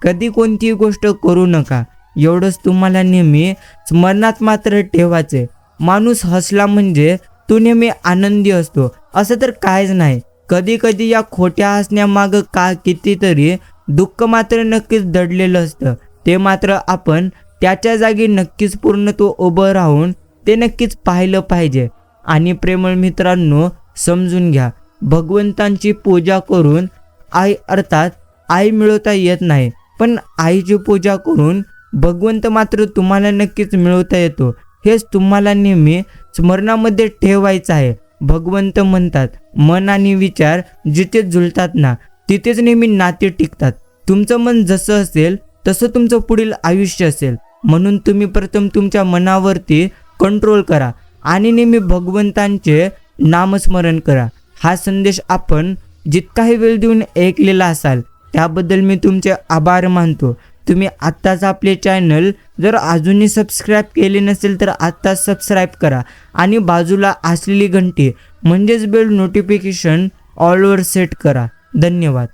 कधी कोणतीही गोष्ट करू नका. एवढंच तुम्हाला नेहमी स्मरणात मात्र ठेवायचे. माणूस हसला म्हणजे तो नेहमी आनंदी असतो असं तर काहीच नाही. कधी कधी या खोट्या हसण्यामागं कितीतरी दुःख मात्र नक्कीच दडलेलं असतं. ते मात्र आपण त्याच्या जागी नक्कीच पूर्णत्व उभं राहून ते नक्कीच पाहिलं पाहिजे. आणि प्रेमळ मित्रांनो, समजून घ्या, भगवंतांची पूजा करून अर्थात आई मिळवता येत नाही, पण आईची पूजा करून भगवंत मात्र तुम्हाला नक्कीच मिळवता येतो. हेच तुम्हाला नेहमी स्मरणामध्ये ठेवायचं आहे. भगवंत म्हणतात, मन आणि विचार जिथे जुळतात ना, तिथेच नेहमी नाते टिकतात. तुमचं मन जसं असेल तसं तुमचं पुढील आयुष्य असेल. म्हणून तुम्ही प्रथम तुमच्या मनावरती कंट्रोल करा आणि नेहमी भगवंतांचे नामस्मरण करा. हा संदेश आपण जितकाही वेळ देऊन ऐकलेला असाल त्याबद्दल मी तुमचे आभार मानतो. तुम्ही आत्ताच आपले चॅनल जर अजूनही सबस्क्राईब केले नसेल तर आत्ताच सबस्क्राईब करा आणि बाजूला असलेली घंटी म्हणजेच बेल नोटिफिकेशन ऑलवर सेट करा. धन्यवाद.